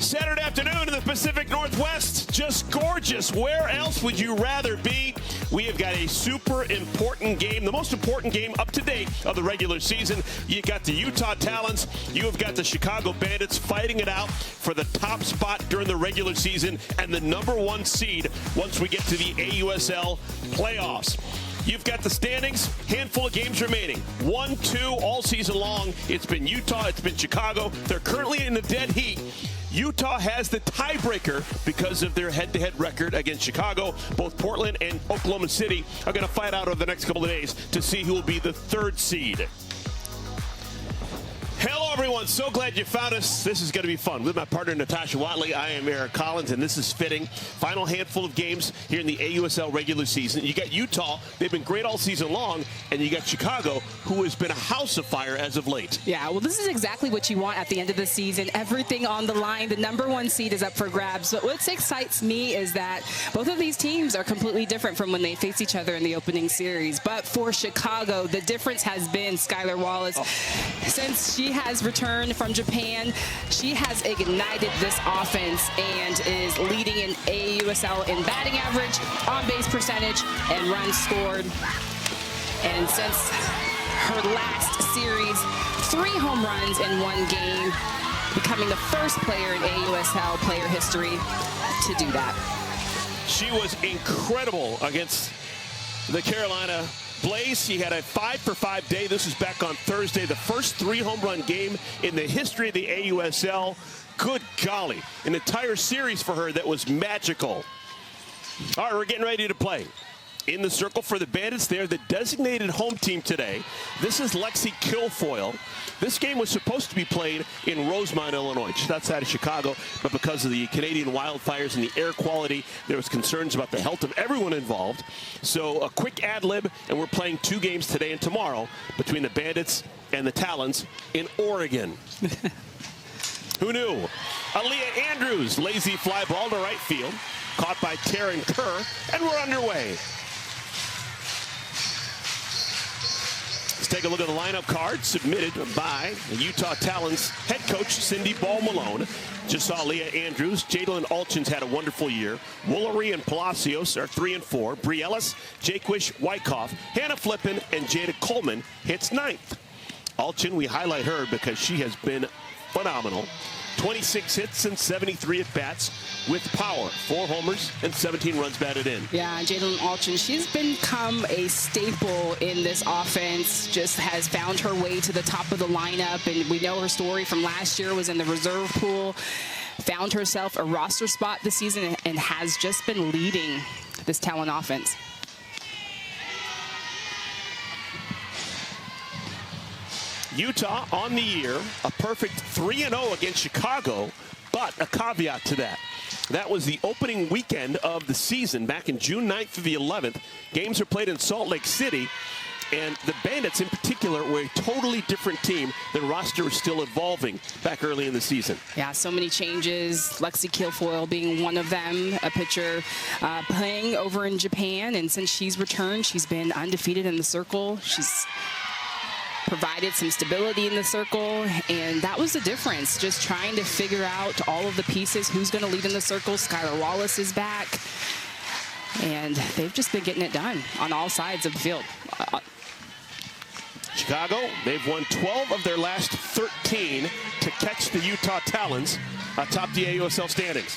Saturday afternoon in the Pacific Northwest, just gorgeous. Where else would you rather be? We have got a super important game, the most important game up to date of the regular season. You got the Utah Talons, you have got the Chicago Bandits fighting it out for the top spot during the regular season and the #1 seed once we get to the AUSL playoffs. You've got the standings, handful of games remaining. 1-2 all season long. It's been Utah, it's been Chicago. They're currently in the dead heat. Utah has the tiebreaker because of their head-to-head record against Chicago. Both Portland and Oklahoma City are going to fight out over the next couple of days to see who will be the 3rd seed. Hello, everyone. So glad you found us. This is going to be fun. With my partner, Natasha Watley, I am Eric Collins, and this is fitting. Final handful of games here in the AUSL regular season. You got Utah. They've been great all season long, and you got Chicago, who has been a house of fire as of late. Yeah, well, this is exactly what you want at the end of the season. Everything on the line. The #1 seed is up for grabs. But what excites me is that both of these teams are completely different from when they face each other in the opening series. But for Chicago, the difference has been Skylar Wallace. Since she has returned from Japan, she has ignited this offense and is leading in AUSL in batting average, on-base percentage, and runs scored. And since her last series, 3 home runs in 1 game, becoming the first player in AUSL player history to do that. She was incredible against the Carolina Blaze. She had a 5-for-5 day. This was back on Thursday, the first 3 home run game in the history of the AUSL. Good golly, an entire series for her that was magical. All right, we're getting ready to play. In the circle for the Bandits, they're the designated home team today. This is Lexi Kilfoyle. This game was supposed to be played in Rosemont, Illinois, just outside of Chicago, but because of the Canadian wildfires and the air quality, there was concerns about the health of everyone involved. So a quick ad lib, and we're playing 2 games today and tomorrow between the Bandits and the Talons in Oregon. Who knew? Aaliyah Andrews, lazy fly ball to right field, caught by Taryn Kerr, and we're underway. Let's take a look at the lineup card submitted by the Utah Talons head coach Cindy Ball-Malone. Just saw Leah Andrews. Jadalyn Alchins had a wonderful year. Woolery and Palacios are 3 and 4. Bree Ellis, Jaquish Wyckoff, Hannah Flippin, and Jada Coleman hits 9th. Alchin, we highlight her because she has been phenomenal. 26 hits and 73 at-bats with power. 4 homers and 17 runs batted in. Yeah, Jadalyn Alchins, she's become a staple in this offense, just has found her way to the top of the lineup, and we know her story from last year was in the reserve pool, found herself a roster spot this season, and has just been leading this Talon offense. Utah on the year, a perfect 3-0 against Chicago, but a caveat to that. That was the opening weekend of the season back in June 9th through the 11th. Games are played in Salt Lake City, and the Bandits in particular were a totally different team. The roster was still evolving back early in the season. Yeah, so many changes. Lexi Kilfoyle being one of them, a pitcher playing over in Japan, and since she's returned, she's been undefeated in the circle. She's provided some stability in the circle, and that was the difference, just trying to figure out all of the pieces, who's going to lead in the circle. Skylar Wallace is back, and they've just been getting it done on all sides of the field. Chicago, they've won 12 of their last 13 to catch the Utah Talons atop the AUSL standings.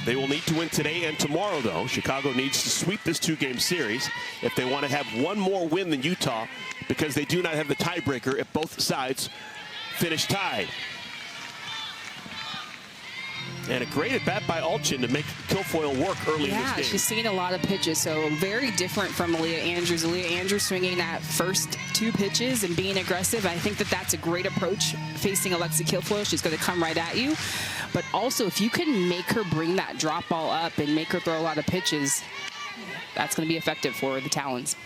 They will need to win today and tomorrow, though. Chicago needs to sweep this 2-game series if they want to have one more win than Utah, because they do not have the tiebreaker if both sides finish tied. And a great at-bat by Alchin to make Kilfoyle work early in this game. Yeah, she's seen a lot of pitches, so very different from Aaliyah Andrews. Aaliyah Andrews swinging that first 2 pitches and being aggressive. I think that that's a great approach facing Alexi Kilfoyle. She's going to come right at you. But also, if you can make her bring that drop ball up and make her throw a lot of pitches, that's going to be effective for the Talons.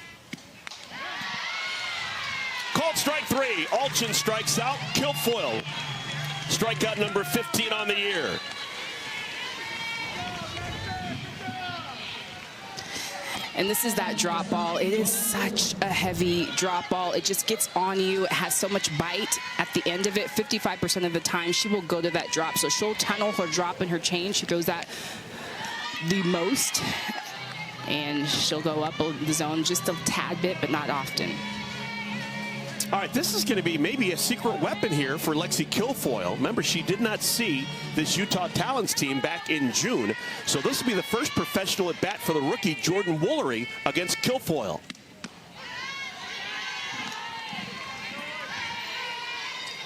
Called strike 3. Alchin strikes out. Kilfoyle, strikeout number 15 on the year. And this is that drop ball. It is such a heavy drop ball. It just gets on you. It has so much bite at the end of it. 55% of the time, she will go to that drop. So she'll tunnel her drop and her chain. She throws that the most. And she'll go up the zone just a tad bit, but not often. All right, this is going to be maybe a secret weapon here for Lexi Kilfoyle. Remember, she did not see this Utah Talons team back in June. So this will be the first professional at bat for the rookie Jordan Woolery against Kilfoyle.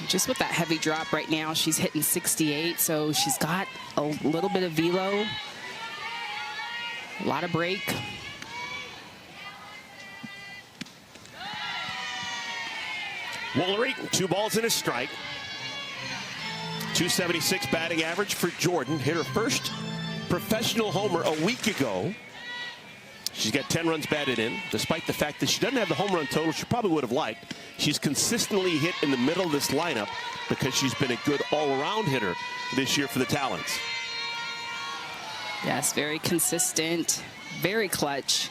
Just with that heavy drop right now, she's hitting 68, so she's got a little bit of velo, a lot of break. Woolery, 2 balls and a strike. 276 batting average for Jordan. Hit her first professional homer a week ago. She's got 10 runs batted in, despite the fact that she doesn't have the home run total she probably would have liked. She's consistently hit in the middle of this lineup because she's been a good all-around hitter this year for the Talons. Yes, very consistent, very clutch.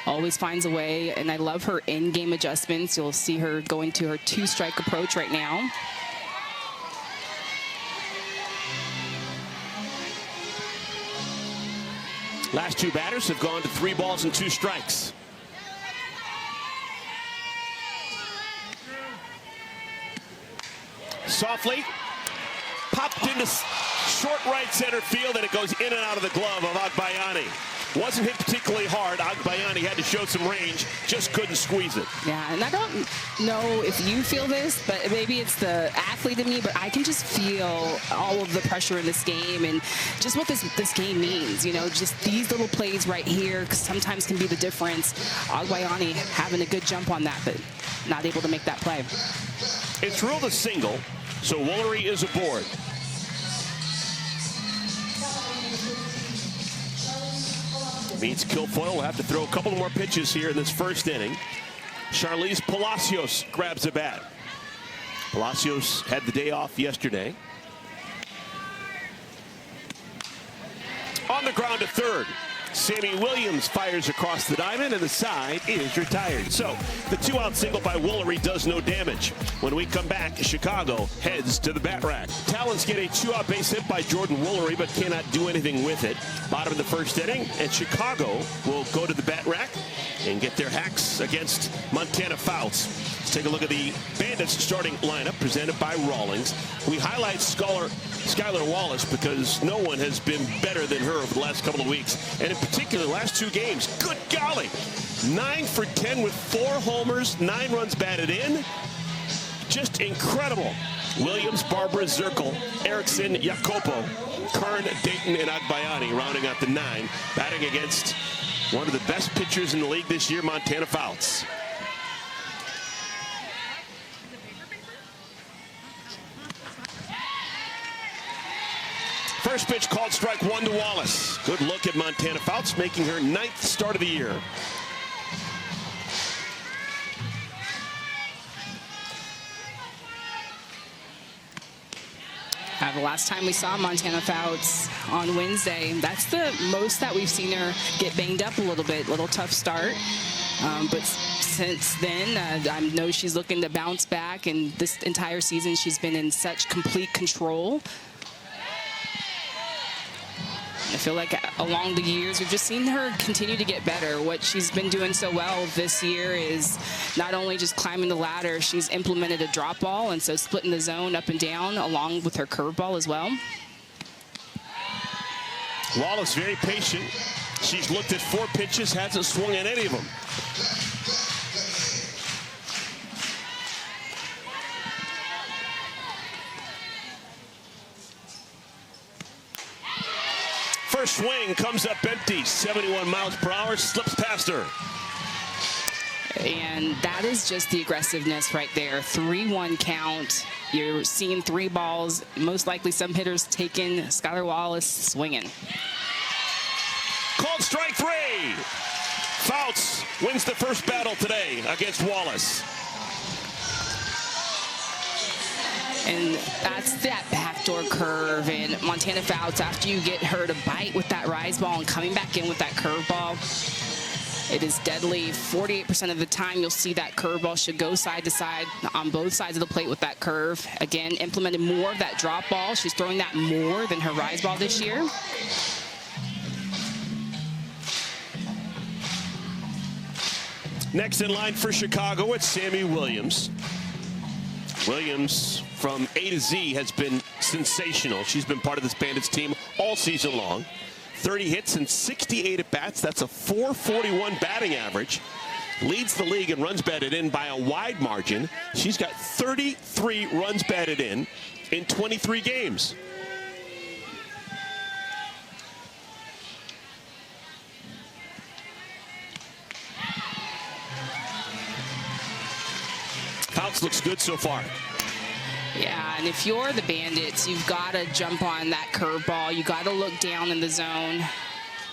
Always finds a way, and I love her in-game adjustments. You'll see her going to her 2-strike approach right now. Last 2 batters have gone to 3 balls and 2 strikes. Softly popped into short right center field, and it goes in and out of the glove of Agbayani. Wasn't hit particularly hard. Agbayani had to show some range, just couldn't squeeze it. Yeah, and I don't know if you feel this, but maybe it's the athlete in me, but I can just feel all of the pressure in this game and just what this game means. You know, just these little plays right here sometimes can be the difference. Agbayani having a good jump on that, but not able to make that play. It's ruled a single, so Woolery is aboard. Means Kilfoyle will have to throw a couple more pitches here in this first inning. Charlize Palacios grabs the bat. Palacios had the day off yesterday. On the ground to third. Sammy Williams fires across the diamond, and the side is retired. So the 2-out single by Woolery does no damage. When we come back, Chicago heads to the bat rack. Talons get a 2-out base hit by Jordan Woolery, but cannot do anything with it. Bottom of the first inning, and Chicago will go to the bat rack and get their hacks against Montana Fouts. Let's take a look at the Bandits starting lineup presented by Rawlings. We highlight Skylar Wallace because no one has been better than her over the last couple of weeks. And in particular, the last 2 games, good golly, 9 for 10 with 4 homers, 9 runs batted in. Just incredible. Williams, Barbara, Zirkle, Erickson, Jacopo, Kern, Dayton, and Agbayani rounding out the 9. Batting against one of the best pitchers in the league this year, Montana Fouts. First pitch called strike 1 to Wallace. Good look at Montana Fouts, making her 9th start of the year. The last time we saw Montana Fouts on Wednesday, that's the most that we've seen her get banged up a little tough start. But since then, I know she's looking to bounce back, and this entire season she's been in such complete control. I feel like along the years, we've just seen her continue to get better. What she's been doing so well this year is not only just climbing the ladder, she's implemented a drop ball, and so splitting the zone up and down along with her curveball as well. Wallace very patient. She's looked at 4 pitches, hasn't swung at any of them. First swing comes up empty, 71 miles per hour, slips past her. And that is just the aggressiveness right there. 3-1 count. You're seeing 3 balls. Most likely some hitters taking. Skylar Wallace swinging. Called strike 3. Fouts wins the first battle today against Wallace. And that's that backdoor curve. And Montana Fouts, after you get her to bite with that rise ball and coming back in with that curve ball, it is deadly. 48% of the time, you'll see that curve ball should go side to side on both sides of the plate with that curve. Again, implemented more of that drop ball. She's throwing that more than her rise ball this year. Next in line for Chicago, it's Sammy Williams. Williams, from A to Z, has been sensational. She's been part of this Bandits team all season long. 30 hits and 68 at-bats. That's a .441 batting average. Leads the league in runs batted in by a wide margin. She's got 33 runs batted in 23 games. Fouts looks good so far. Yeah, and if you're the Bandits, you've got to jump on that curveball. You got to look down in the zone,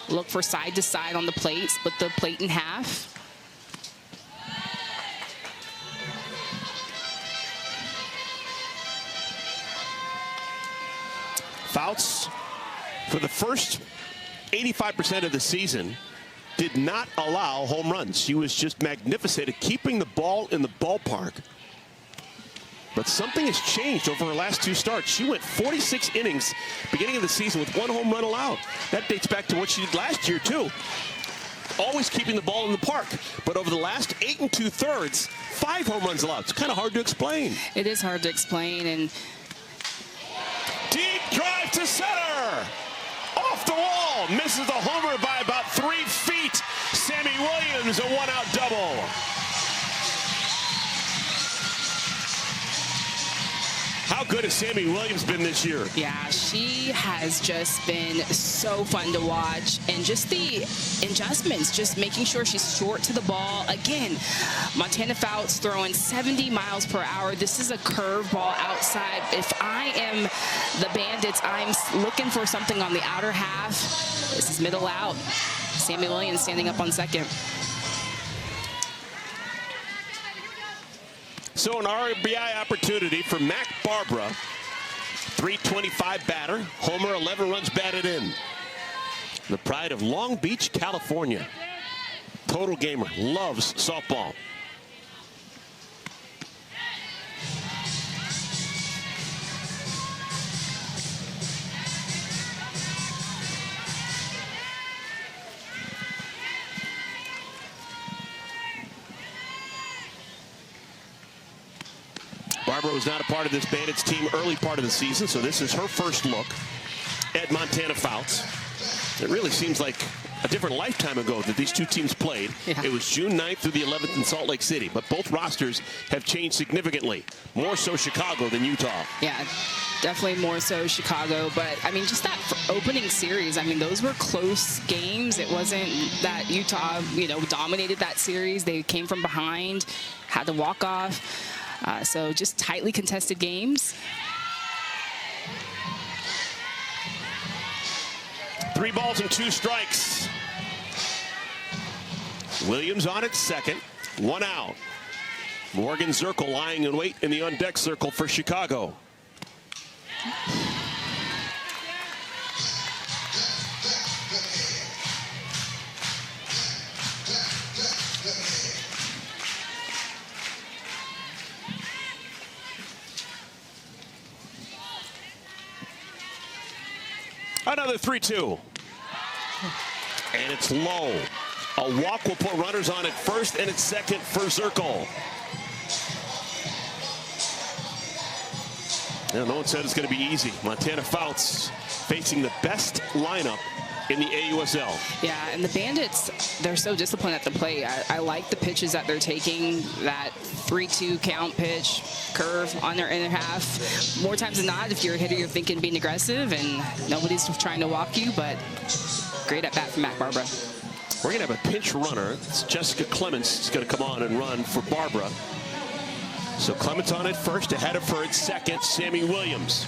look for side to side on the plate, split the plate in half. Fouts, for the first 85% of the season, did not allow home runs. She was just magnificent at keeping the ball in the ballpark. But something has changed over her last two starts. She went 46 innings beginning of the season with 1 home run allowed. That dates back to what she did last year, too. Always keeping the ball in the park. But over the last 8 2/3, 5 home runs allowed. It's kind of hard to explain. It is hard to explain. And deep drive to center. Off the wall. Misses the homer by about 3 feet. Sammy Williams, a 1-out double. How good has Sammy Williams been this year? yeah, she has just been so fun to watch. And just the adjustments, just making sure she's short to the ball. Again, Montana Fouts throwing 70 miles per hour. This is a curve ball outside. If I am the Bandits, I'm looking for something on the outer half. This is middle out. Sammy Williams standing up on second. So an RBI opportunity for Mac Barbara. .325 batter. Homer, 11 runs batted in. The pride of Long Beach, California. Total gamer. Loves softball. Barbara was not a part of this Bandits team early part of the season, so this is her first look at Montana Fouts. It really seems like a different lifetime ago that these two teams played. Yeah. It was June 9th through the 11th in Salt Lake City, but both rosters have changed significantly. More so Chicago than Utah. Yeah, definitely more so Chicago. But, I mean, just that opening series, I mean, those were close games. It wasn't that Utah, dominated that series. They came from behind, had to walk off. So just tightly contested games. 3 balls and 2 strikes. Williams on at second. 1 out. Morgan Zirkle lying in wait in the on-deck circle for Chicago. Another 3-2. And it's low. A walk will put runners on at first and at second for Zirkle. Yeah, no one said it's going to be easy. Montana Fouts facing the best lineup in the AUSL. Yeah, and the Bandits, they're so disciplined at the plate. I like the pitches that they're taking, that 3-2 count pitch, curve on their inner half. More times than not, if you're a hitter, you're thinking being aggressive, and nobody's trying to walk you, but great at bat from Mac Barbara. We're going to have a pinch runner. It's Jessica Clements is going to come on and run for Barbara. So Clements on at first, ahead of her at second, Sammy Williams.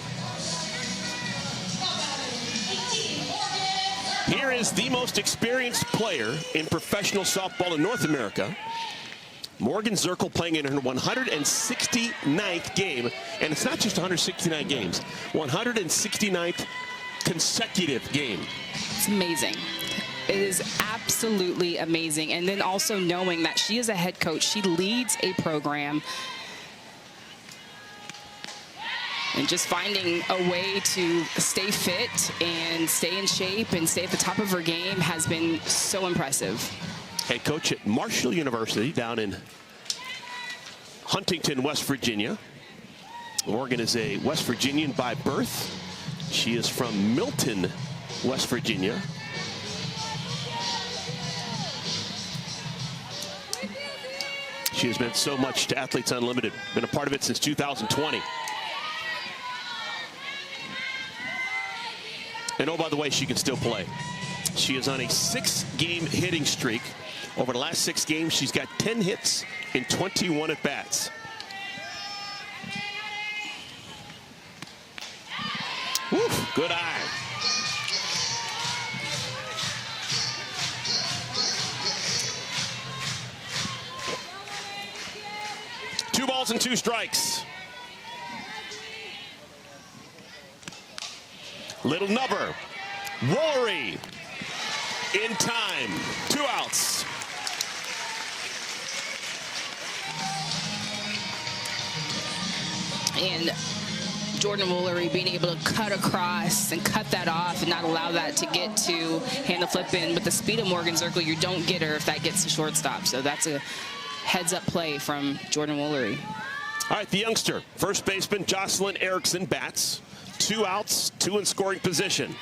Here is the most experienced player in professional softball in North America, Morgan Zirkle playing in her 169th game. And it's not just 169 games, 169th consecutive game. It's amazing. It is absolutely amazing. And then also knowing that she is a head coach. She leads a program. And just finding a way to stay fit and stay in shape and stay at the top of her game has been so impressive. Head coach at Marshall University down in Huntington, West Virginia. Morgan is a West Virginian by birth. She is from Milton, West Virginia. She has meant so much to Athletes Unlimited. Been a part of it since 2020. And oh, by the way, she can still play. She is on a 6-game hitting streak. Over the last 6 games, she's got 10 hits in 21 at-bats. Good eye. Two balls and 2 strikes. Little nubber. Woolery in time. 2 outs. And Jordan Woolery being able to cut across and cut that off and not allow that to get to handle flip in. With the speed of Morgan Zirkle, you don't get her if that gets to shortstop. So that's a heads-up play from Jordan Woolery. All right, the youngster, first baseman Jocelyn Erickson bats. 2 outs, 2 in scoring position.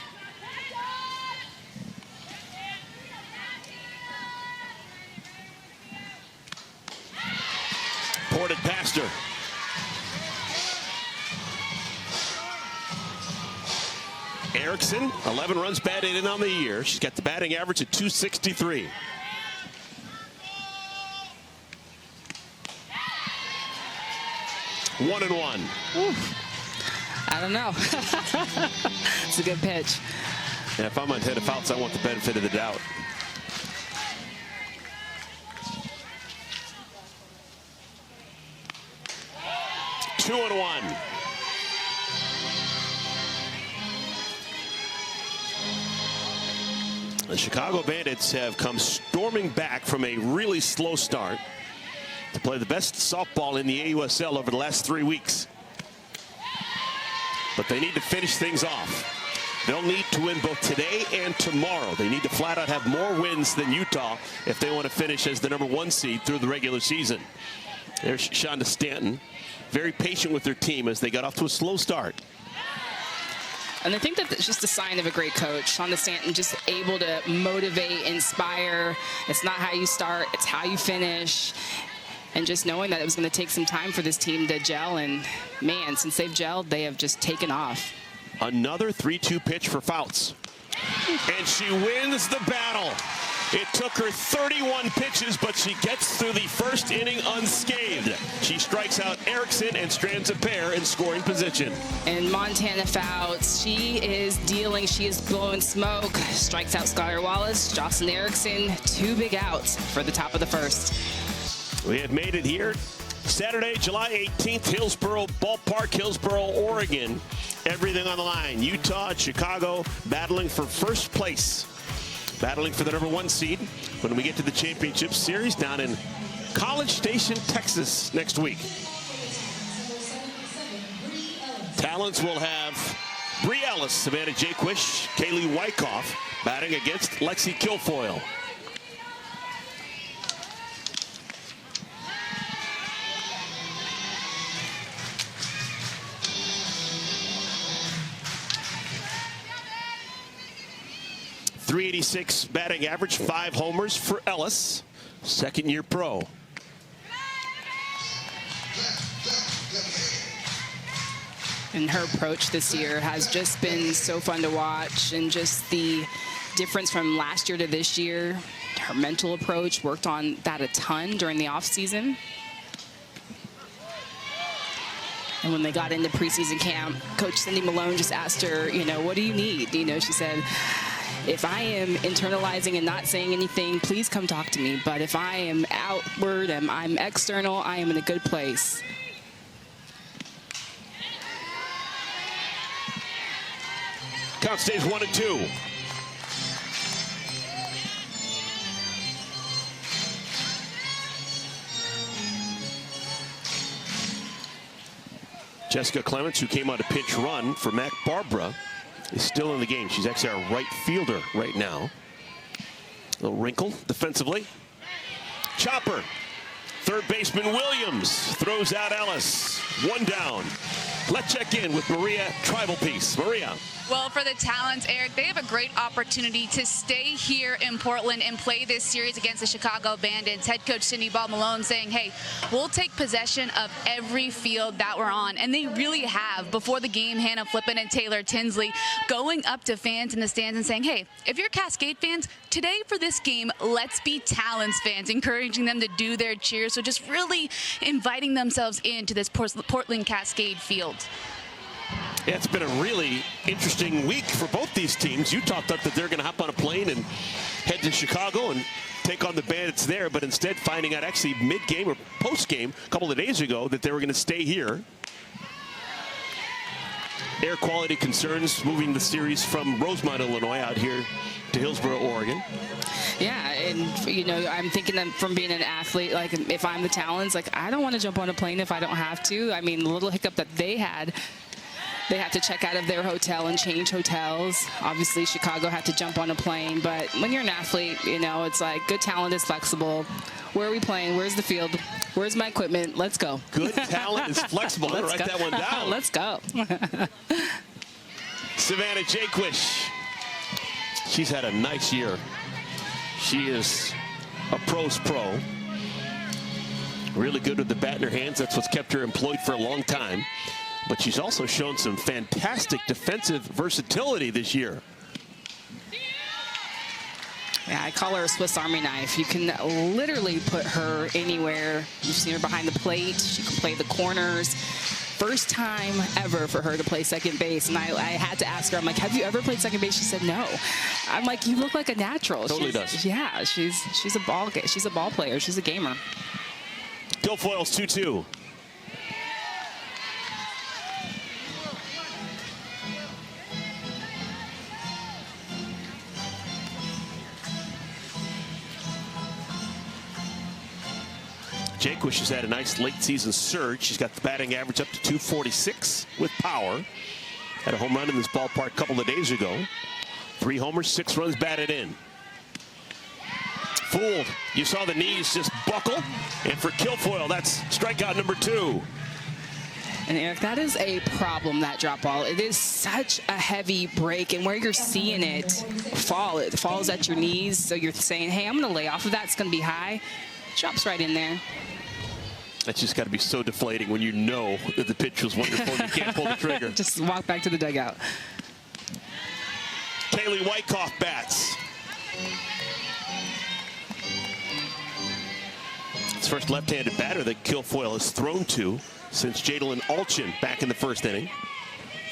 Ported past her. Erickson, 11 runs batted in on the year. She's got the batting average at .263. One and one. I don't know. It's a good pitch. Yeah, if I'm on head of outs, I want the benefit of the doubt. Two and one. The Chicago Bandits have come storming back from a really slow start to play the best softball in the AUSL over the last 3 weeks. But they need to finish things off. They'll need to win both today and tomorrow. They need to flat out have more wins than Utah if they want to finish as the #1 seed through the regular season. There's Shonda Stanton, very patient with their team as they got off to a slow start. And I think that it's just a sign of a great coach. Shonda Stanton just able to motivate, inspire. It's not how you start, it's how you finish. And just knowing that it was going to take some time for this team to gel. And, man, since they've gelled, they have just taken off. Another 3-2 pitch for Fouts. And she wins the battle. It took her 31 pitches, but she gets through the first inning unscathed. She strikes out Erickson and strands a pair in scoring position. And Montana Fouts, she is dealing, she is blowing smoke. Strikes out Skylar Wallace, Jocelyn Erickson, 2 big outs for the top of the first. We have made it here Saturday, July 18th, Hillsboro Ballpark, Hillsboro, Oregon. Everything on the line. Utah and Chicago battling for first place. Battling for the #1 seed when we get to the championship series down in College Station, Texas next week. Talons will have Bree Ellis, Savannah Jaquish, Kaylee Wyckoff batting against Lexi Kilfoyle. .386 batting average, 5 homers for Ellis, second-year pro. And her approach this year has just been so fun to watch, and just the difference from last year to this year. Her mental approach, worked on that a ton during the offseason. And when they got into preseason camp, Coach Cindy Malone just asked her, you know, what do you need? You know, she said, if I am internalizing and not saying anything, please come talk to me. But if I am outward and I'm external, I am in a good place. Count stays 1-2. Jessica Clements, who came on a pinch run for Mac Barbara, is still in the game. She's actually our right fielder right now. A little wrinkle defensively. Chopper. Third baseman Williams throws out Ellis. One down. Let's check in with Maria Tribal Piece. Maria. Well, for the Talons, Eric, they have a great opportunity to stay here in Portland and play this series against the Chicago Bandits. Head coach Cindy Ball Malone saying, hey, we'll take possession of every field that we're on. And they really have. Before the game, Hannah Flippin and Taylor Tinsley going up to fans in the stands and saying, hey, if you're Cascade fans, today for this game, let's be Talons fans, encouraging them to do their cheers. So just really inviting themselves into this Portland Cascade field. Yeah, it's been a really interesting week for both these teams. Utah thought that they're going to hop on a plane and head to Chicago and take on the Bandits there, but instead finding out actually mid-game or post-game a couple of days ago that they were going to stay here. Air quality concerns moving the series from Rosemont, Illinois, out here to Hillsboro, Oregon. Yeah, and, you know, I'm thinking that from being an athlete, like, if I'm the Talons, like, I don't want to jump on a plane if I don't have to. I mean, the little hiccup that they had, they had to check out of their hotel and change hotels. Obviously, Chicago had to jump on a plane. But when you're an athlete, you know, it's like good talent is flexible. Where are we playing? Where's the field? Where's my equipment? Let's go. Good talent is flexible. Let's write that one down. Let's go. Savannah Jaquish. She's had a nice year. She is a pro's pro. Really good with the bat in her hands. That's what's kept her employed for a long time. But she's also shown some fantastic defensive versatility this year. Yeah, I call her a Swiss Army knife. You can literally put her anywhere. You've seen her behind the plate. She can play the corners. First time ever for her to play second base. And I had to ask her, I'm like, have you ever played second base? She said no. I'm like, you look like a natural. Totally does. Yeah, she's a ball player. She's a gamer. Guilfoyle's 2-2. Jaquish has had a nice late season surge. She's got the batting average up to 246 with power. Had a home run in this ballpark a couple of days ago. 3 homers, 6 runs batted in. Fooled. You saw the knees just buckle. And for Guilfoyle, that's strikeout number 2. And Eric, that is a problem, that drop ball. It is such a heavy break, and where you're seeing it fall, it falls at your knees. So you're saying, hey, I'm going to lay off of that. It's going to be high. Drops right in there. That's just got to be so deflating when you know that the pitch was wonderful and you can't pull the trigger. Just walk back to the dugout. Kaylee Wyckoff bats. It's first left-handed batter that Guilfoyle has thrown to since Jadalyn Alchin back in the first inning.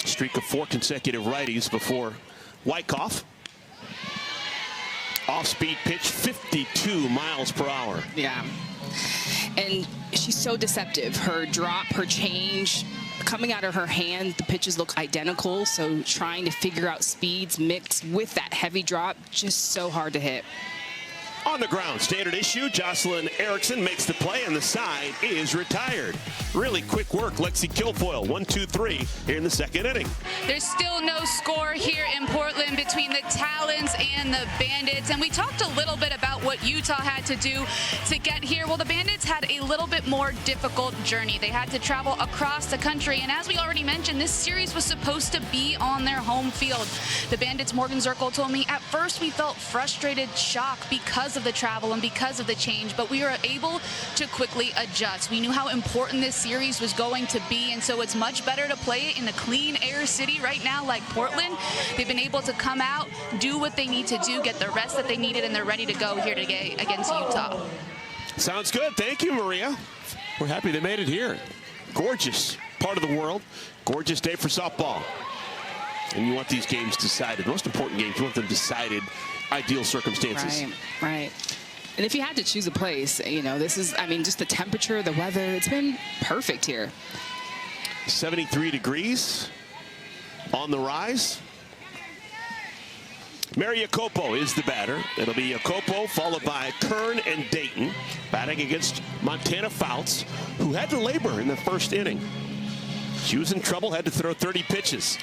Streak of 4 consecutive righties before Wyckoff. Off-speed pitch, 52 miles per hour. Yeah. And she's so deceptive. Her drop, her change, coming out of her hand, the pitches look identical. So trying to figure out speeds mixed with that heavy drop, just so hard to hit. On the ground, standard issue. Jocelyn Erickson makes the play, and the side is retired. Really quick work, Lexi Guilfoyle. 1-2-3 here in the second inning. There's still no score here in Portland between the Talons and the Bandits. And we talked a little bit about what Utah had to do to get here. Well, the Bandits had a little bit more difficult journey. They had to travel across the country. And as we already mentioned, this series was supposed to be on their home field. The Bandits' Morgan Zirkle told me at first we felt frustrated, shocked because of the travel and because of the change, but we were able to quickly adjust. We knew how important this series was going to be, and so it's much better to play it in a clean air city right now like Portland. They've been able to come out, do what they need to do, get the rest that they needed, and they're ready to go here today against Utah. Sounds good. Thank you, Maria. We're happy they made it here. Gorgeous part of the world. Gorgeous day for softball. And you want these games decided. Most important games, you want them decided ideal circumstances. Right, right. And if you had to choose a place, you know, this is, I mean, just the temperature, the weather, it's been perfect here. 73 degrees on the rise. Mary Jacopo is the batter. It'll be Jacopo followed by Kern and Dayton batting against Montana Fouts, who had to labor in the first inning. She was in trouble, had to throw 30 pitches.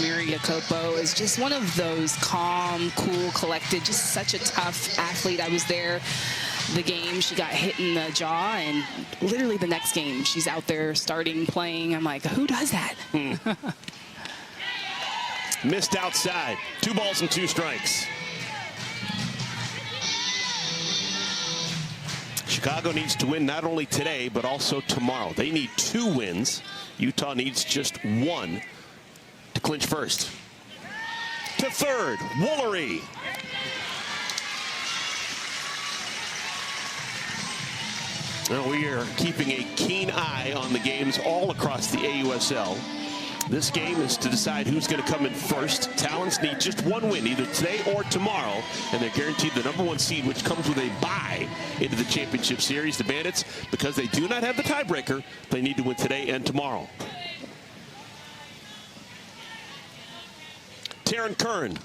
Mary Jacopo is just one of those calm, cool, collected, just such a tough athlete. I was there the game she got hit in the jaw, and literally the next game she's out there starting, playing. I'm like, who does that? Missed outside. 2 balls and 2 strikes. Chicago needs to win not only today, but also tomorrow. They need 2 wins. Utah needs just 1 to clinch first. To third, Woolery. Now we are keeping a keen eye on the games all across the AUSL. This game is to decide who's going to come in first. Talons need just 1 win, either today or tomorrow, and they're guaranteed the #1 seed, which comes with a bye into the championship series. The Bandits, because they do not have the tiebreaker, they need to win today and tomorrow. Taryn Kern.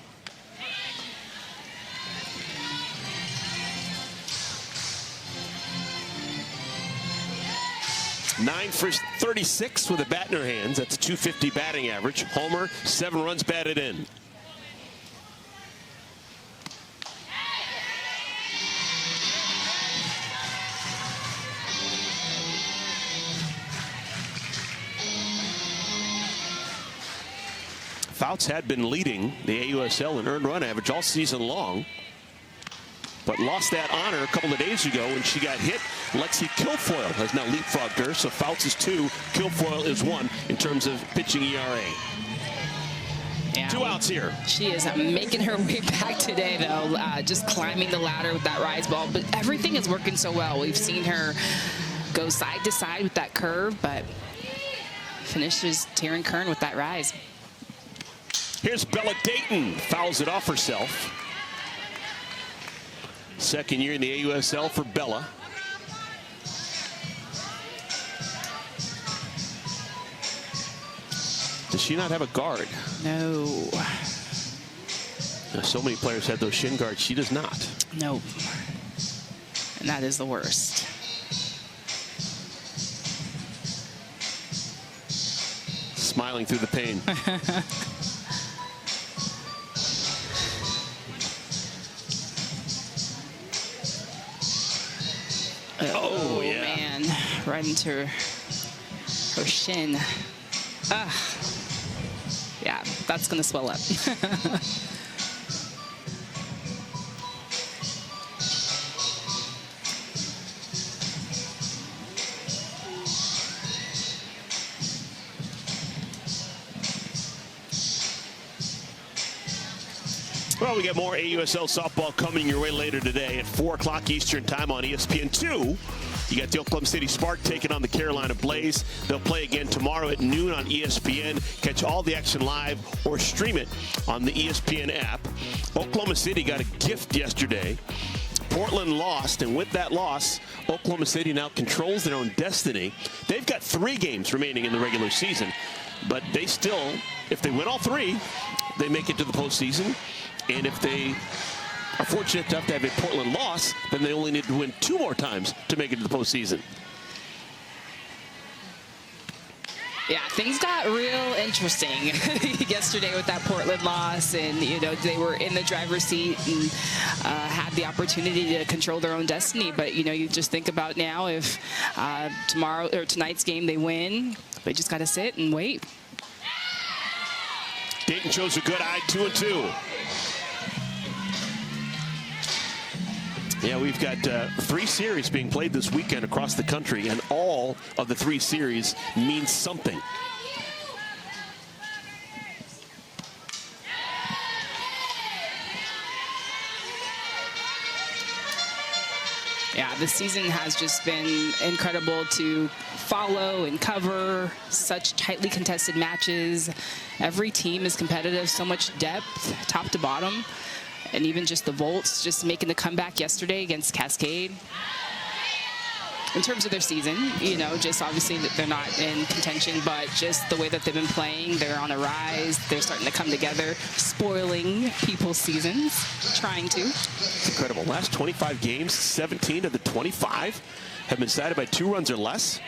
Nine for 36 with a bat in her hands. That's a .250 batting average. Homer, 7 runs batted in. Fouts had been leading the AUSL in earned run average all season long, but lost that honor a couple of days ago when she got hit. Lexi Kilfoyle has now leapfrogged her, so Fouts is 2, Kilfoyle is 1 in terms of pitching ERA. Yeah, 2 outs here. She is making her way back today, though, just climbing the ladder with that rise ball. But everything is working so well. We've seen her go side to side with that curve, but finishes Taryn Kern with that rise. Here's Bella Dayton, fouls it off herself. Second year in the AUSL for Bella. Does she not have a guard? No. So many players have those shin guards. She does not. No. And that is the worst. Smiling through the pain. Oh, yeah. Man. Right into her shin. Yeah, that's going to swell up. Well, we got more AUSL softball coming your way later today at 4 o'clock Eastern time on ESPN2. You got the Oklahoma City Spark taking on the Carolina Blaze. They'll play again tomorrow at noon on ESPN. Catch all the action live or stream it on the ESPN app. Oklahoma City got a gift yesterday. Portland lost, and with that loss, Oklahoma City now controls their own destiny. They've got 3 games remaining in the regular season, but they still, if they win all 3, they make it to the postseason. And if they are fortunate enough to have a Portland loss, then they only need to win 2 more times to make it to the postseason. Yeah, things got real interesting yesterday with that Portland loss, and you know they were in the driver's seat and had the opportunity to control their own destiny. But you know, you just think about now if tomorrow or tonight's game they win, they just got to sit and wait. Dayton shows a good eye, 2-2. Yeah, we've got 3 series being played this weekend across the country, and all of the 3 series means something. Yeah, this season has just been incredible to follow and cover. Such tightly contested matches. Every team is competitive, so much depth, top to bottom. And even just the Volts just making the comeback yesterday against Cascade. In terms of their season, you know, just obviously that they're not in contention, but just the way that they've been playing, they're on a rise. They're starting to come together, spoiling people's seasons, trying to. It's incredible. Last 25 games, 17 of the 25 have been decided by 2 runs or less.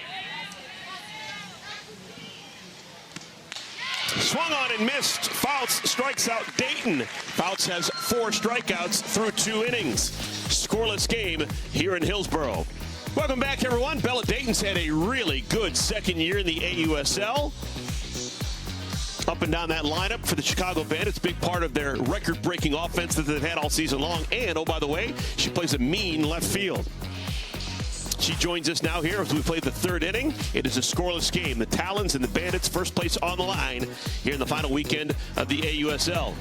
Swung on and missed. Fouts strikes out Dayton. Fouts has 4 strikeouts through 2 innings. Scoreless game here in Hillsboro. Welcome back, everyone. Bella Dayton's had a really good second year in the AUSL. Up and down that lineup for the Chicago Bandits, big part of their record-breaking offense that they've had all season long. And, oh, by the way, she plays a mean left field. She joins us now here as we play the 3rd inning. It is a scoreless game. The Talons and the Bandits, first place on the line here in the final weekend of the AUSL.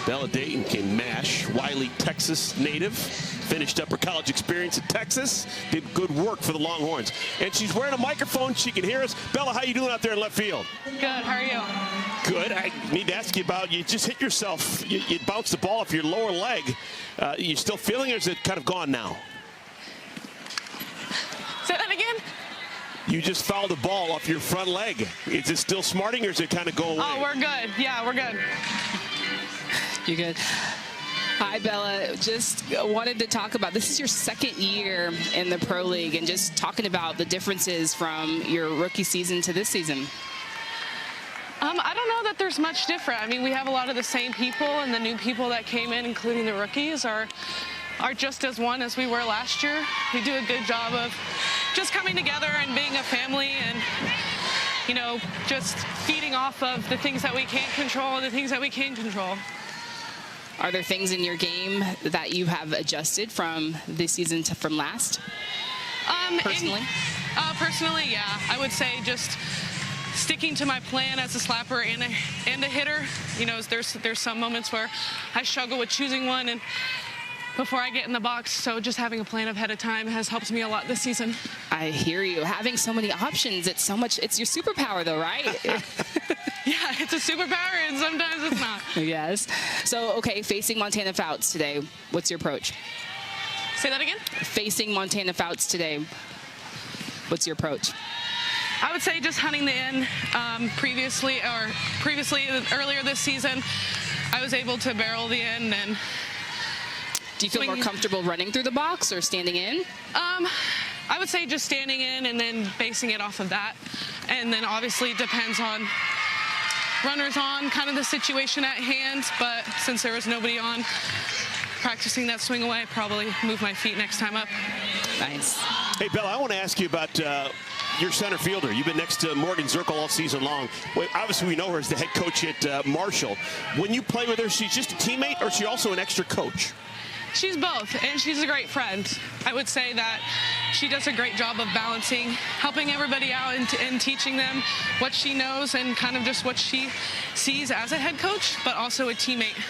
Bella Dayton can mash. Wiley, Texas native. Finished up her college experience at Texas. Did good work for the Longhorns. And she's wearing a microphone. She can hear us. Bella, how you doing out there in left field? Good. How are you? Good. I need to ask you about, you just hit yourself. You bounced the ball off your lower leg. You still feeling it, or is it kind of gone now? Say that again? You just fouled the ball off your front leg. Is it still smarting, or is it kind of going away? Oh, we're good. Yeah, we're good. You good? Hi, Bella. Just wanted to talk about, this is your 2nd year in the Pro League, and just talking about the differences from your rookie season to this season. I don't know that there's much different. I mean, we have a lot of the same people, and the new people that came in, including the rookies, are just as one as we were last year. We do a good job of just coming together and being a family, and you know, just feeding off of the things that we can't control and the things that we can control. Are there things in your game that you have adjusted from this season to from last? Personally? Personally, yeah. I would say just sticking to my plan as a slapper and a hitter. You know, there's some moments where I struggle with choosing one and before I get in the box, so just having a plan ahead of time has helped me a lot this season. I hear you. Having so many options, it's your superpower though, right? Yeah, it's a superpower, and sometimes it's not. Yes. So, okay, facing Montana Fouts today, what's your approach? Say that again? Facing Montana Fouts today, what's your approach? I would say just hunting the end. Earlier this season, I was able to barrel the end and. Do you feel more comfortable running through the box or standing in? I would say just standing in and then basing it off of that. And then obviously it depends on runners on, kind of the situation at hand. But since there was nobody on, practicing that swing away, probably move my feet next time up. Nice. Hey, Bella, I want to ask you about your center fielder. You've been next to Morgan Zirkle all season long. Well, obviously, we know her as the head coach at Marshall. When you play with her, she's just a teammate, or is she also an extra coach? She's both, and she's a great friend. I would say that she does a great job of balancing, helping everybody out and teaching them what she knows and kind of just what she sees as a head coach, but also a teammate,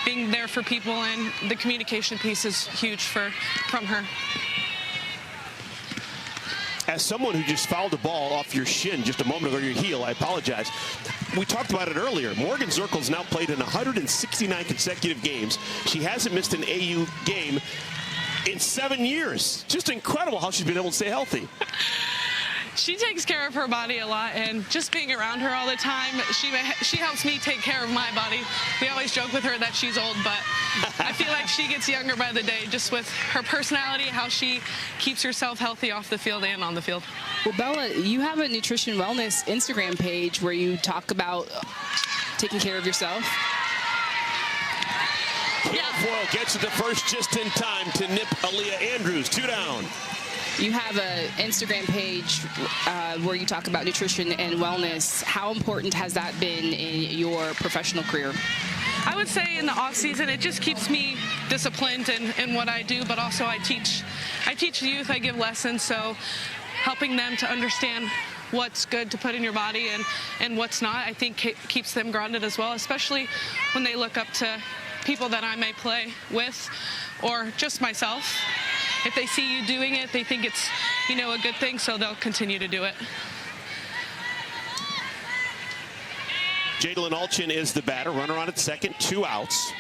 being there for people, and the communication piece is huge from her. As someone who just fouled the ball off your shin just a moment ago, your heel, I apologize. We talked about it earlier. Morgan Zirkle's now played in 169 consecutive games. She hasn't missed an AU game in 7 years. Just incredible how she's been able to stay healthy. She takes care of her body a lot, and just being around her all the time, she helps me take care of my body. We always joke with her that she's old, but I feel like she gets younger by the day just with her personality, how she keeps herself healthy off the field and on the field. Well, Bella, you have a nutrition wellness Instagram page where you talk about taking care of yourself. Yeah. Foyle gets it to first just in time to nip Aaliyah Andrews. 2 down. You have an Instagram page where you talk about nutrition and wellness. How important has that been in your professional career? I would say in the off season, it just keeps me disciplined in what I do, but also I teach the youth, I give lessons, so helping them to understand what's good to put in your body and what's not, I think keeps them grounded as well, especially when they look up to people that I may play with or just myself. If they see you doing it, they think it's, you know, a good thing, so they'll continue to do it. Jadalyn Alchin is the batter. Runner on at second, 2 outs.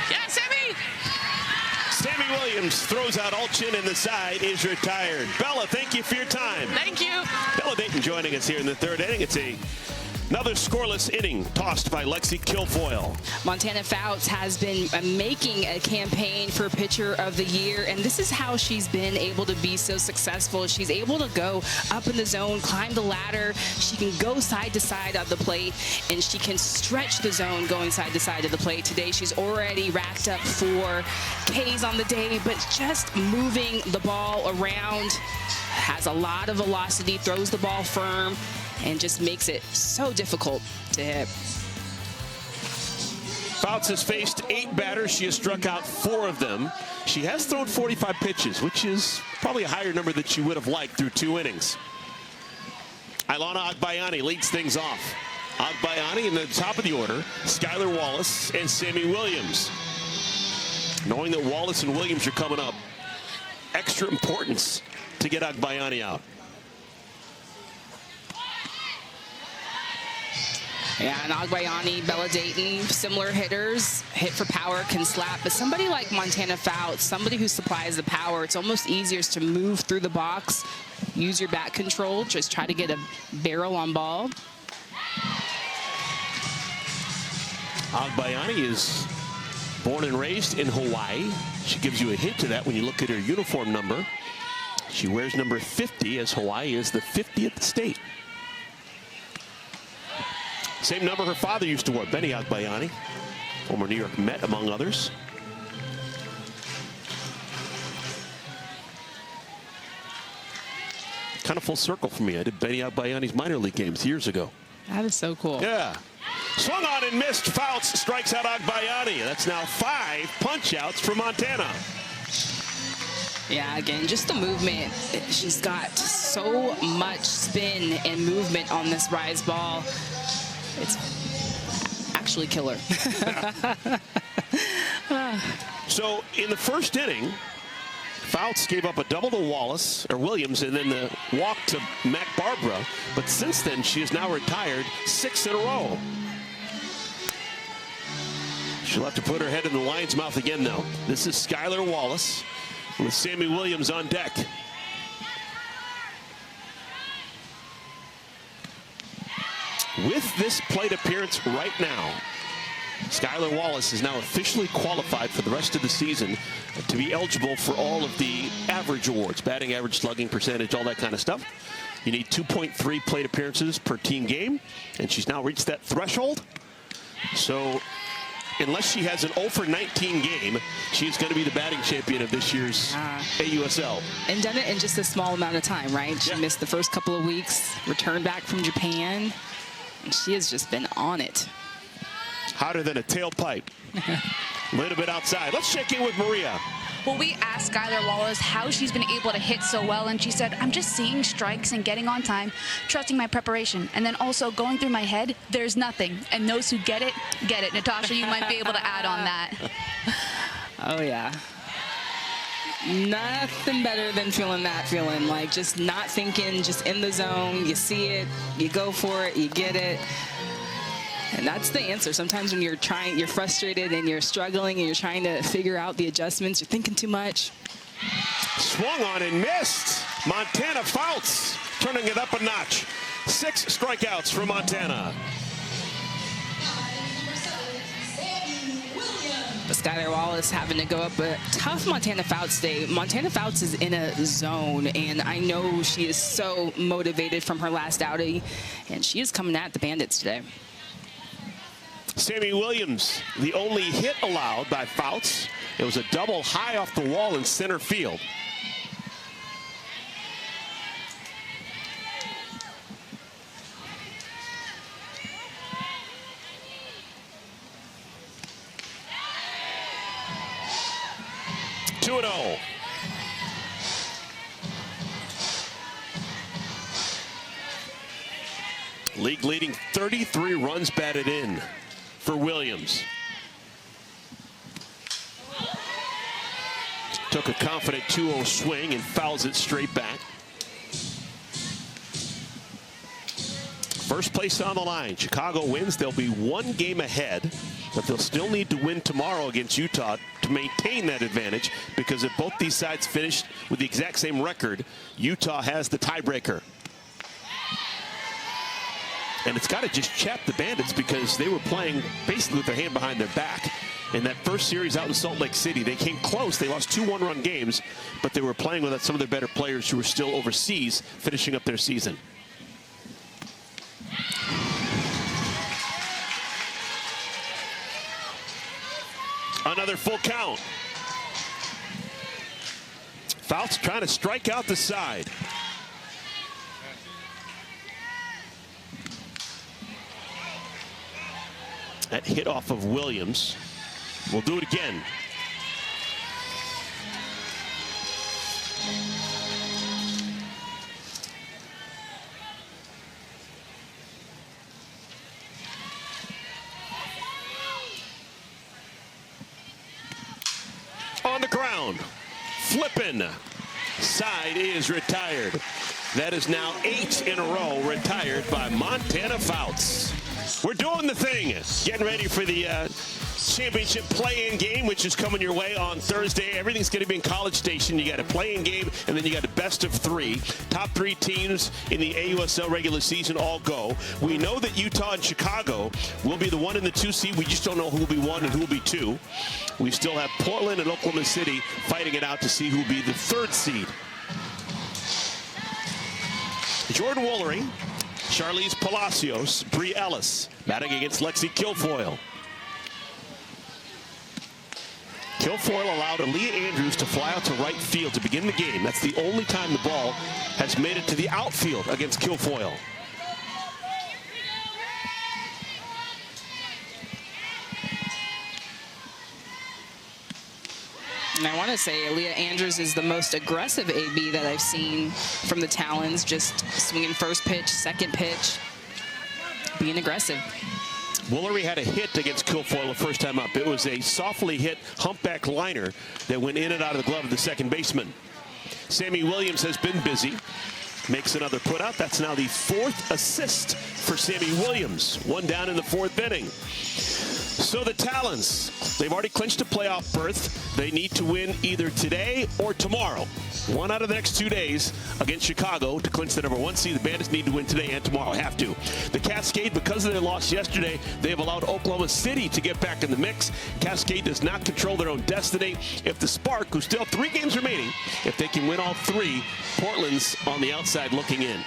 Yeah, Sammy! Sammy Williams throws out Alchin, and the side is retired. Bella, thank you for your time. Thank you. Bella Dayton joining us here in the 3rd inning. It's another scoreless inning tossed by Lexi Kilfoyle. Montana Fouts has been making a campaign for Pitcher of the Year, and this is how she's been able to be so successful. She's able to go up in the zone, climb the ladder. She can go side to side of the plate, and she can stretch the zone going side to side of the plate. Today, she's already racked up 4 Ks on the day, but just moving the ball around, has a lot of velocity, throws the ball firm, and just makes it so difficult to hit. Fouts has faced 8 batters. She has struck out 4 of them. She has thrown 45 pitches, which is probably a higher number that she would have liked through 2 innings. Ilana Agbayani leads things off. Agbayani in the top of the order, Skylar Wallace and Sammy Williams. Knowing that Wallace and Williams are coming up, extra importance to get Agbayani out. Yeah, and Agbayani, Bella Dayton, similar hitters, hit for power, can slap. But somebody like Montana Fouts, somebody who supplies the power, it's almost easier to move through the box, use your bat control, just try to get a barrel on ball. Agbayani is born and raised in Hawaii. She gives you a hint of that when you look at her uniform number. She wears number 50, as Hawaii is the 50th state. Same number her father used to wear, Benny Agbayani, former New York Met, among others. Kind of full circle for me. I did Benny Agbayani's minor league games years ago. That is so cool. Yeah. Swung on and missed. Fouts strikes out Agbayani. That's now 5 punch-outs for Montana. Yeah, again, just the movement. She's got so much spin and movement on this rise ball. It's actually killer. So in the first inning, Fouts gave up a double to Williams, and then the walk to Mac Barbara. But since then, she is now retired 6 in a row. She'll have to put her head in the lion's mouth again, though. This is Skylar Wallace with Sammy Williams on deck. With this plate appearance right now, Skylar Wallace is now officially qualified for the rest of the season to be eligible for all of the average awards, batting average, slugging percentage, all that kind of stuff. You need 2.3 plate appearances per team game, and she's now reached that threshold. So unless she has an 0 for 19 game, she's going to be the batting champion of this year's AUSL. And done it in just a small amount of time, right? She missed the first couple of weeks, returned back from Japan. She has just been on it. Hotter than a tailpipe. A little bit outside. Let's check in with Maria. Well, we asked Skylar Wallace how she's been able to hit so well, and she said, I'm just seeing strikes and getting on time, trusting my preparation, and then also going through my head, there's nothing. And those who get it, get it. Natasha, you might be able to add on that. Oh, yeah. Nothing better than feeling that feeling, like just not thinking, just in the zone. You see it, you go for it, you get it. And that's the answer. Sometimes when you're frustrated and you're struggling and you're trying to figure out the adjustments, you're thinking too much. Swung on and missed. Montana Fouts turning it up a notch. 6 strikeouts for Montana. But Skylar Wallace having to go up a tough Montana Fouts day. Montana Fouts is in a zone, and I know she is so motivated from her last outing, and she is coming at the Bandits today. Sammy Williams, the only hit allowed by Fouts. It was a double high off the wall in center field. Oh. League-leading 33 runs batted in for Williams. Took a confident 2-0 swing and fouls it straight back. First place on the line. Chicago wins. They'll be 1 game ahead, but they'll still need to win tomorrow against Utah to maintain that advantage, because if both these sides finished with the exact same record, Utah has the tiebreaker. And it's got to just chap the Bandits, because they were playing basically with their hand behind their back. In that first series out in Salt Lake City, they came close. They lost 2 one-run games, but they were playing with some of their better players who were still overseas finishing up their season. Another full count. Fouts trying to strike out the side. That hit off of Williams. We'll do it again. On the ground, flipping. Side is retired. That is now 8 in a row retired by Montana Fouts. We're doing the thing. Getting ready for the championship play-in game, which is coming your way on Thursday. Everything's going to be in College Station. You got a play-in game, and then you got a best of 3. Top 3 teams in the AUSL regular season all go. We know that Utah and Chicago will be the 1 and the 2 seed. We just don't know who will be 1 and who will be 2. We still have Portland and Oklahoma City fighting it out to see who will be the 3rd seed. Jordan Woolery, Charlize Palacios, Bree Ellis batting against Lexi Kilfoyle. Kilfoyle allowed Aaliyah Andrews to fly out to right field to begin the game. That's the only time the ball has made it to the outfield against Kilfoyle. And I want to say Aaliyah Andrews is the most aggressive AB that I've seen from the Talons, just swinging first pitch, second pitch, being aggressive. Woolery had a hit against Kilfoyle the first time up. It was a softly hit humpback liner that went in and out of the glove of the second baseman. Sammy Williams has been busy. Makes another put out. That's now the 4th assist for Sammy Williams. 1 down in the 4th inning. So the Talons, they've already clinched a playoff berth. They need to win either today or tomorrow. 1 out of the next 2 days against Chicago to clinch the number 1 seed. The Bandits need to win today and tomorrow. Have to. The Cascade, because of their loss yesterday, they have allowed Oklahoma City to get back in the mix. Cascade does not control their own destiny. If the Spark, who still have 3 games remaining, if they can win all 3, Portland's on the outside looking in.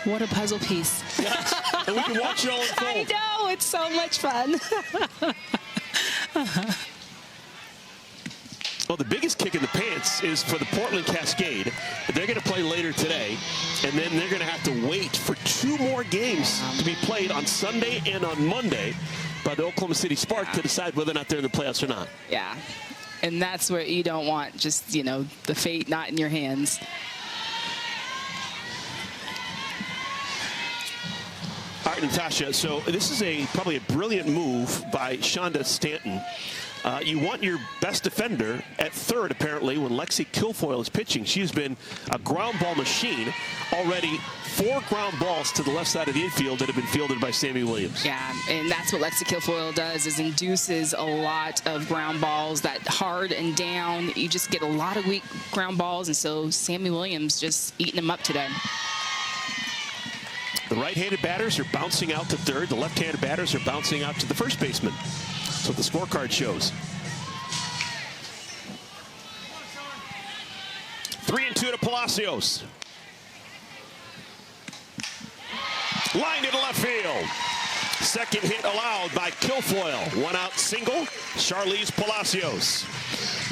What a puzzle piece. Yes. And we can watch it all unfold. I know, it's so much fun. Well, the biggest kick in the pants is for the Portland Cascade. They're going to play later today, and then they're going to have to wait for 2 more games to be played on Sunday and on Monday by the Oklahoma City Spark to decide whether or not they're in the playoffs or not. Yeah, and that's where you don't want just, you know, the fate not in your hands. All right, Natasha, so this is probably a brilliant move by Shonda Stanton. You want your best defender at 3rd, apparently, when Lexi Kilfoyle is pitching. She's been a ground ball machine. Already 4 ground balls to the left side of the infield that have been fielded by Sammy Williams. Yeah, and that's what Lexi Kilfoyle does, is induces a lot of ground balls, that hard and down. You just get a lot of weak ground balls, and so Sammy Williams just eating them up today. The right-handed batters are bouncing out to 3rd. The left-handed batters are bouncing out to the first baseman. That's what the scorecard shows. 3-2 to Palacios. Line into left field. Second hit allowed by Kilfoyle. 1 out single, Charlize Palacios.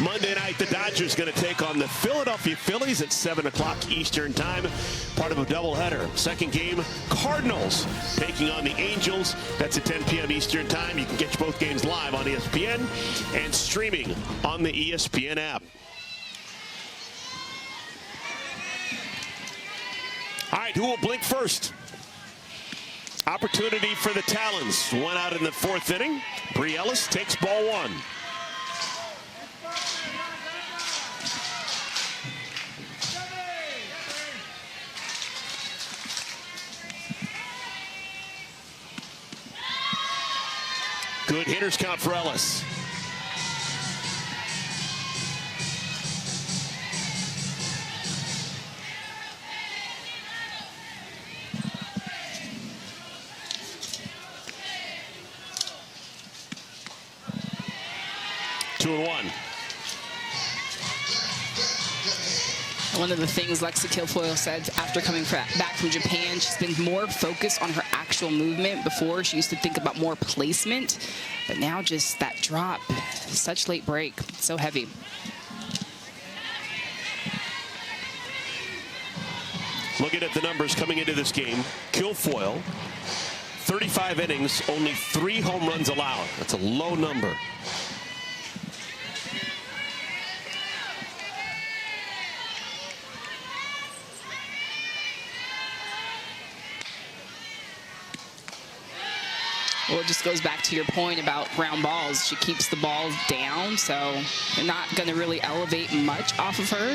Monday night, the Dodgers going to take on the Philadelphia Phillies at 7 o'clock Eastern time. Part of a doubleheader. Second game, Cardinals taking on the Angels. That's at 10 p.m. Eastern time. You can catch both games live on ESPN and streaming on the ESPN app. All right, who will blink first? Opportunity for the Talons. One out in the fourth inning. Bree Ellis takes ball one. Good hitters count for Ellis. Two and one. One of the things Lexi Kilfoyle said after coming back from Japan, she's been more focused on her actual movement. Before, she used to think about more placement, but now just that drop, such late break, so heavy. Looking at the numbers coming into this game, Kilfoyle, 35 innings, only 3 home runs allowed. That's a low number. Well, it just goes back to your point about ground balls. She keeps the ball down, so they're not going to really elevate much off of her.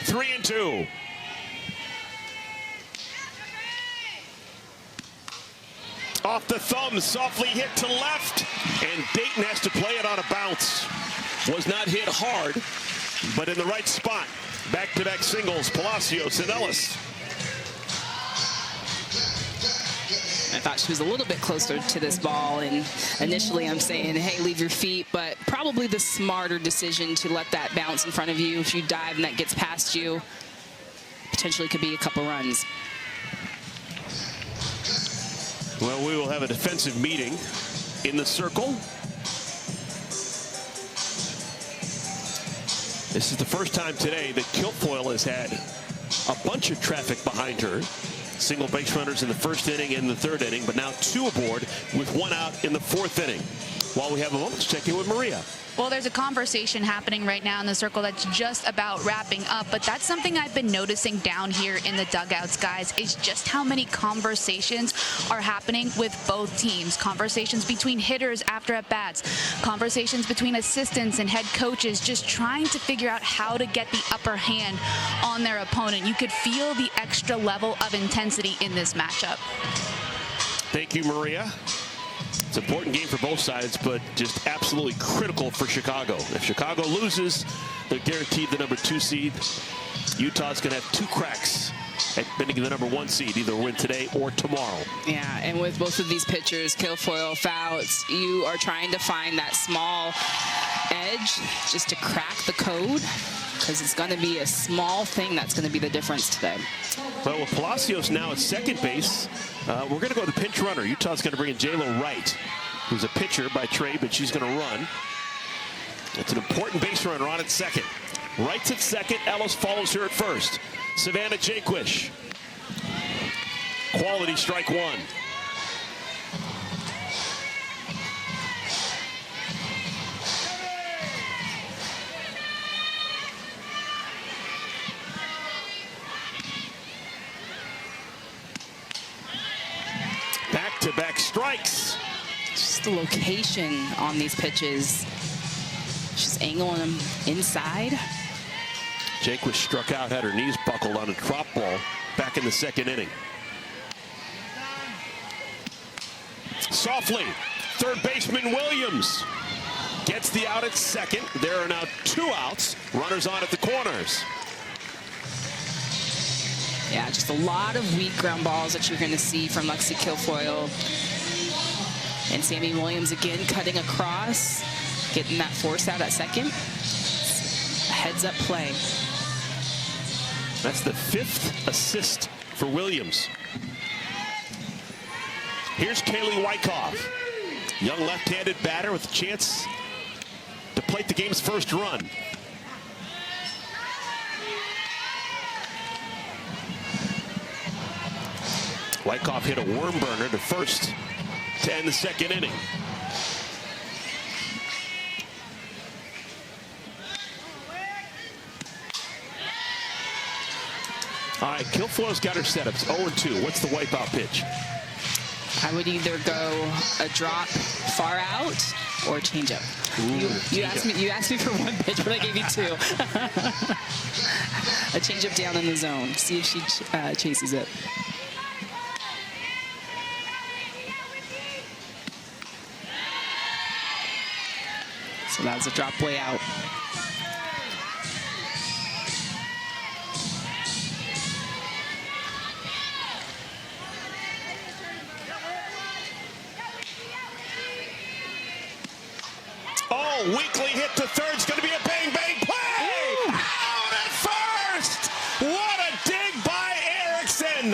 Three and two. Off the thumb, softly hit to left, and Dayton has to play it on a bounce. Was not hit hard, but in the right spot. Back-to-back singles, Palacios and Ellis. I thought she was a little bit closer to this ball, and initially I'm saying, hey, leave your feet, but probably the smarter decision to let that bounce in front of you. If you dive and that gets past you, potentially could be a couple runs. Well, we will have a defensive meeting in the circle. This is the first time today that Kilfoyle has had a bunch of traffic behind her. Single base runners in the first inning and the third inning, but now 2 aboard with 1 out in the fourth inning. While we have a moment, let's check in with Maria. Well, there's a conversation happening right now in the circle that's just about wrapping up, but that's something I've been noticing down here in the dugouts, guys, is just how many conversations are happening with both teams. Conversations between hitters after at-bats, conversations between assistants and head coaches, just trying to figure out how to get the upper hand on their opponent. You could feel the extra level of intensity in this matchup. Thank you, Maria. It's an important game for both sides, but just absolutely critical for Chicago. If Chicago loses, they're guaranteed the number 2 seed. Utah's going to have 2 cracks at being the number 1 seed, either win today or tomorrow. Yeah, and with both of these pitchers, Kilfoyle, Fouts, you are trying to find that small edge just to crack the code, because it's going to be a small thing that's going to be the difference today. Well, with Palacios now at second base, we're going to go to the pinch runner. Utah's going to bring in J-Lo Wright, who's a pitcher by trade, but she's going to run. It's an important base runner on at second. Wright's at second. Ellis follows her at first. Savannah Jaquish. Quality strike 1. Back-to-back strikes. Just the location on these pitches. She's angling them inside. Jaquish struck out, had her knees buckled on a drop ball back in the second inning. Softly, third baseman Williams gets the out at second. There are now 2 outs. Runners on at the corners. Yeah, just a lot of weak ground balls that you're going to see from Lexi Kilfoyle. And Sammy Williams again cutting across, getting that force out at second. A heads-up play. That's the 5th assist for Williams. Here's Kaylee Wyckoff, young left-handed batter with a chance to plate the game's first run. Wyckoff hit a worm burner to first to end the second inning. All right, Kilfoyle's got her setups. 0-2. What's the wipeout pitch? I would either go a drop far out or change up. You asked me for one pitch, but I gave you two. A change up down in the zone. See if she chases it. So that was a drop way out. Oh, weakly hit to third. It's going to be a bang-bang play. Ooh. Out at first. What a dig by Erickson.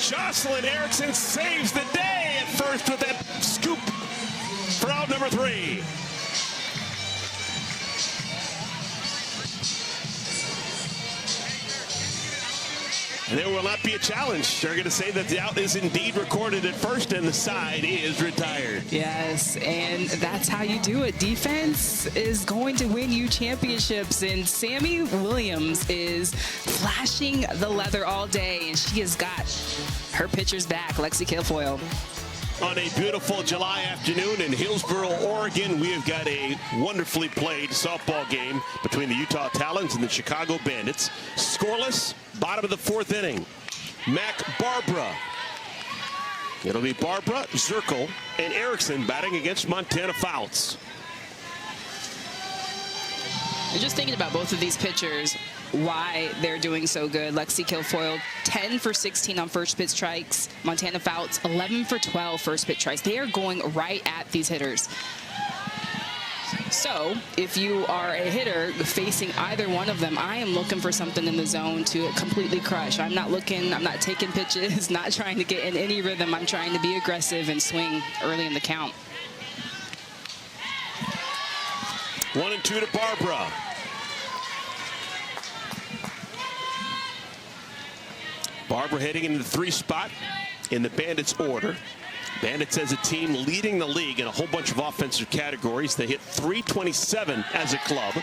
Jocelyn Erickson saves the day at first with that scoop for out number 3. And there will not be a challenge. They're going to say that the out is indeed recorded at first and the side is retired. Yes, and that's how you do it. Defense is going to win you championships, and Sammy Williams is flashing the leather all day, and she has got her pitchers back. Lexi Kilfoyle. On a beautiful July afternoon in Hillsboro, Oregon, we have got a wonderfully played softball game between the Utah Talons and the Chicago Bandits. Scoreless, bottom of the 4th inning. Mac Barbara. It'll be Barbara, Zirkle, and Erickson batting against Montana Fouts. And just thinking about both of these pitchers, why they're doing so good. Lexi Kilfoyle, 10 for 16 on first pitch strikes. Montana Fouts, 11 for 12 first pitch strikes. They are going right at these hitters. So if you are a hitter facing either one of them, I am looking for something in the zone to completely crush. I'm not taking pitches, not trying to get in any rhythm. I'm trying to be aggressive and swing early in the count. 1-2 to Barbara. Barbara heading into the 3 spot in the Bandits order. Bandits as a team leading the league in a whole bunch of offensive categories. They hit .327 as a club.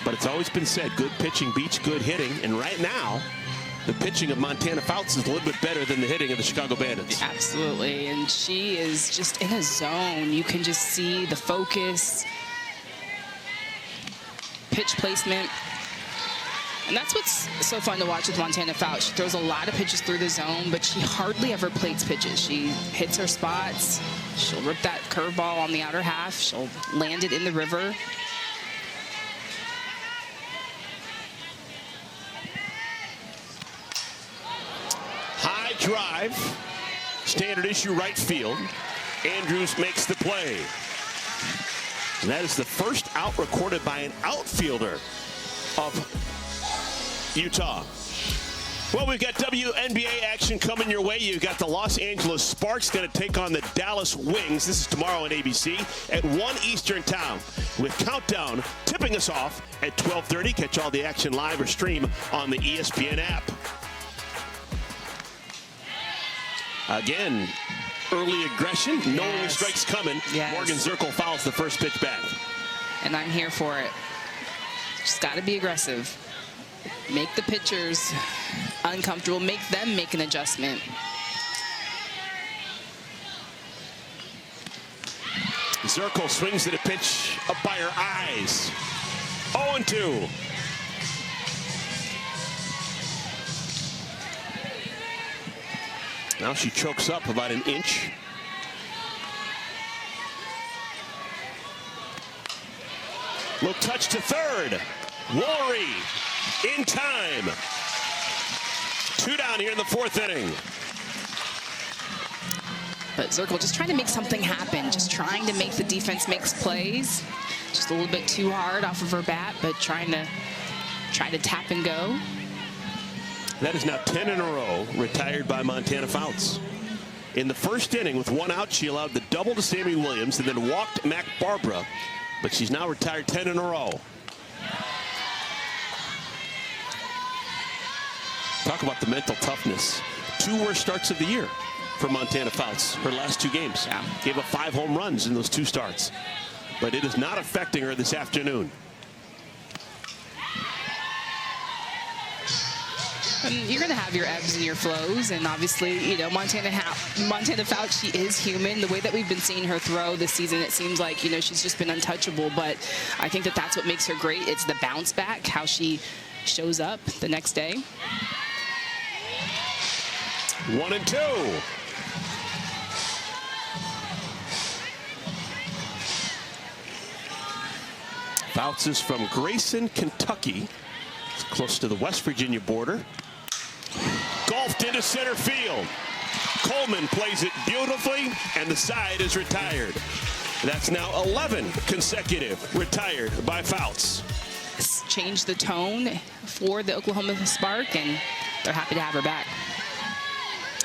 But it's always been said, good pitching beats good hitting. And right now, the pitching of Montana Fouts is a little bit better than the hitting of the Chicago Bandits. Absolutely, and she is just in a zone. You can just see the focus, pitch placement. And that's what's so fun to watch with Montana Fouts. She throws a lot of pitches through the zone, but she hardly ever plates pitches. She hits her spots. She'll rip that curveball on the outer half. She'll land it in the river. High drive, standard issue right field. Andrews makes the play. And that is the first out recorded by an outfielder of Utah. Well, we've got WNBA action coming your way. You've got the Los Angeles Sparks going to take on the Dallas Wings. This is tomorrow on ABC at 1 Eastern Time, with Countdown tipping us off at 12:30. Catch all the action live or stream on the ESPN app. Again, early aggression, knowing the strike's coming. Yes. Morgan Zirkle fouls the first pitch back. And I'm here for it. Just got to be aggressive. Make the pitchers uncomfortable. Make them make an adjustment. Zirkle swings at a pitch up by her eyes. 0-2. Now she chokes up about an inch. Little touch to third. Woolery in time. 2 down here in the 4th inning. But Zirkle just trying to make something happen, just trying to make the defense make plays. Just a little bit too hard off of her bat, but trying to tap and go. That is now 10 in a row retired by Montana Fouts. In the first inning, with 1 out, she allowed the double to Sammy Williams and then walked Mac Barbara, but she's now retired 10 in a row. Talk about the mental toughness. 2 worst starts of the year for Montana Fouts. Her last 2 games. Yeah. Gave up 5 home runs in those 2 starts. But it is not affecting her this afternoon. You're going to have your ebbs and your flows, and obviously, you know, Montana Fouts, she is human. The way that we've been seeing her throw this season, it seems like, you know, she's just been untouchable, but I think that that's what makes her great. It's the bounce back, how she shows up the next day. 1-2. Fouts is from Grayson, Kentucky. It's close to the West Virginia border. Golfed into center field. Coleman plays it beautifully, and the side is retired. That's now 11 consecutive retired by Fouts. It's changed the tone for the Oklahoma Spark, and they're happy to have her back.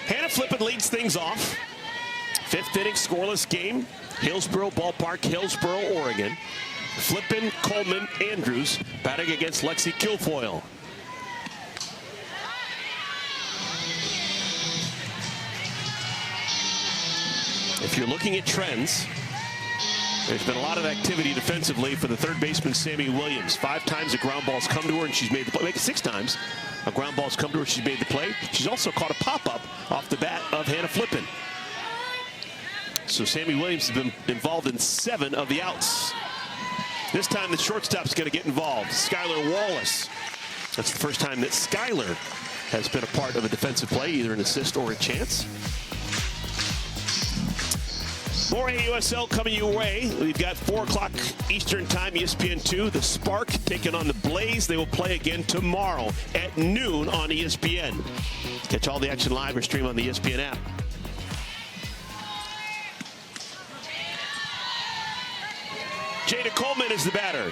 Hannah Flippen leads things off. 5th inning scoreless game. Hillsboro Ballpark, Hillsboro, Oregon. Flippen, Coleman, Andrews batting against Lexi Kilfoyle. If you're looking at trends, there's been a lot of activity defensively for the third baseman, Sammy Williams. 5 times a ground ball's come to her, and she's made the play. Maybe 6 times a ground ball's come to her, she's made the play. She's also caught a pop-up off the bat of Hannah Flippen. So Sammy Williams has been involved in 7 of the outs. This time the shortstop's going to get involved. Skylar Wallace. That's the first time that Skylar has been a part of a defensive play, either an assist or a chance. More AUSL coming your way. We've got 4 o'clock Eastern Time, ESPN2. The Spark taking on the Blaze. They will play again tomorrow at noon on ESPN. Catch all the action live or stream on the ESPN app. Jada Coleman is the batter.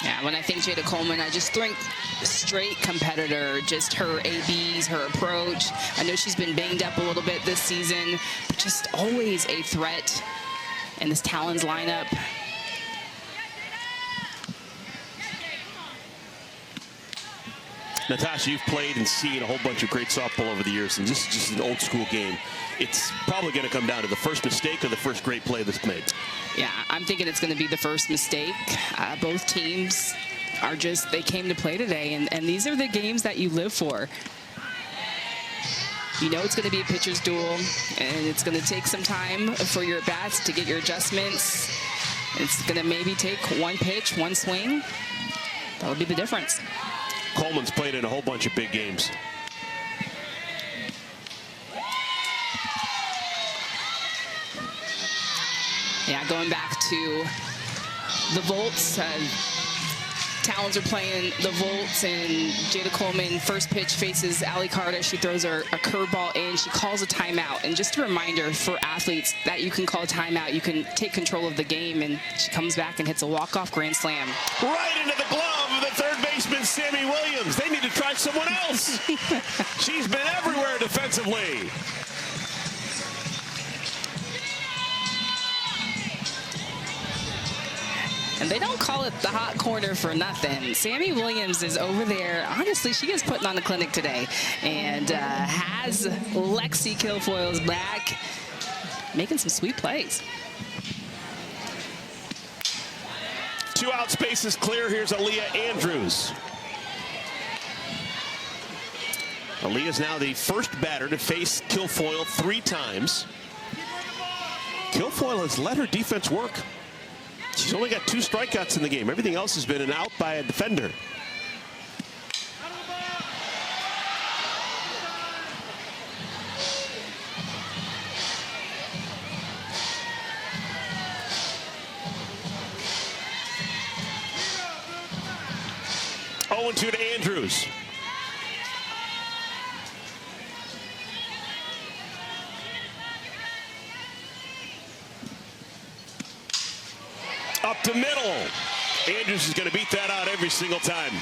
Yeah, when I think Jada Coleman, I just think straight competitor, just her ABs, her approach. I know she's been banged up a little bit this season, but just always a threat in this Talons lineup. Natasha, you've played and seen a whole bunch of great softball over the years, and this is just an old school game. It's probably going to come down to the first mistake or the first great play that's made. Yeah, I'm thinking it's going to be the first mistake. Both teams are just, they came to play today, and these are the games that you live for. You know it's going to be a pitcher's duel, and it's going to take some time for your bats to get your adjustments. It's going to maybe take one pitch, one swing. That'll be the difference. Coleman's played in a whole bunch of big games. Yeah, going back to the Volts, Talons are playing the Volts, and Jada Coleman, first pitch faces Ali Carter. She throws her a curveball in. She calls a timeout. And just a reminder for athletes that you can call a timeout. You can take control of the game, and she comes back and hits a walk-off grand slam. Right into the glove of the third baseman, Sammy Williams. They need to try someone else. She's been everywhere defensively. And they don't call it the hot corner for nothing. Sammy Williams is over there. Honestly, she is putting on a clinic today and has Lexi Kilfoyle's back, making some sweet plays. 2 out, space is clear. Here's Aaliyah Andrews. Aaliyah is now the first batter to face Kilfoyle 3 times. Kilfoyle has let her defense work. She's only got 2 strikeouts in the game. Everything else has been an out by a defender. Oh, 0-2 to Andrews. Up to middle. Andrews is going to beat that out every single time.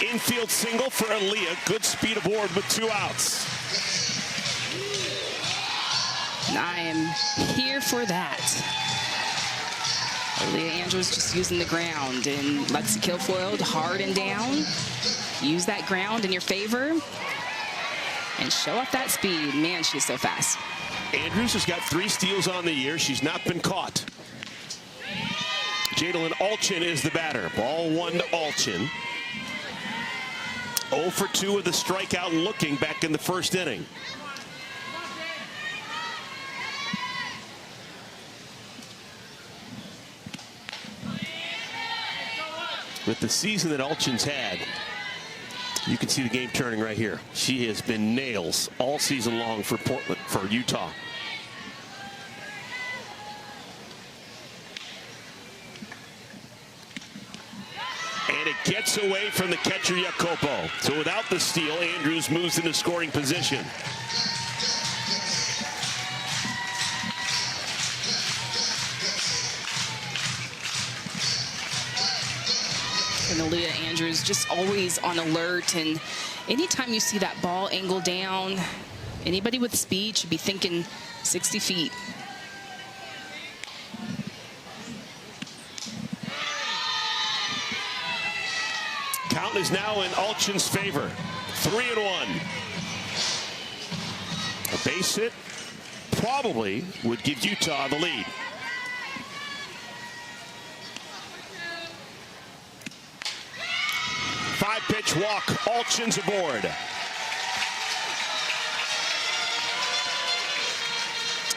Infield single for Aaliyah. Good speed aboard with 2 outs. I am here for that. Leah Andrews just using the ground, and Lexi Kilfoyle hard and down. Use that ground in your favor and show off that speed. Man, she's so fast. Andrews has got 3 steals on the year. She's not been caught. Jadalyn Alchin is the batter. Ball 1 to Alchin. 0 for 2 with a strikeout looking back in the first inning. With the season that Alchin's had, you can see the game turning right here. She has been nails all season long for Portland, for Utah. And it gets away from the catcher Jacopo. So without the steal, Andrews moves into scoring position. And Leah Andrews just always on alert, and anytime you see that ball angle down, anybody with speed should be thinking 60 feet. Count is now in Alchin's favor. 3-1. A base hit probably would give Utah the lead. Five-pitch walk. Alchin's aboard.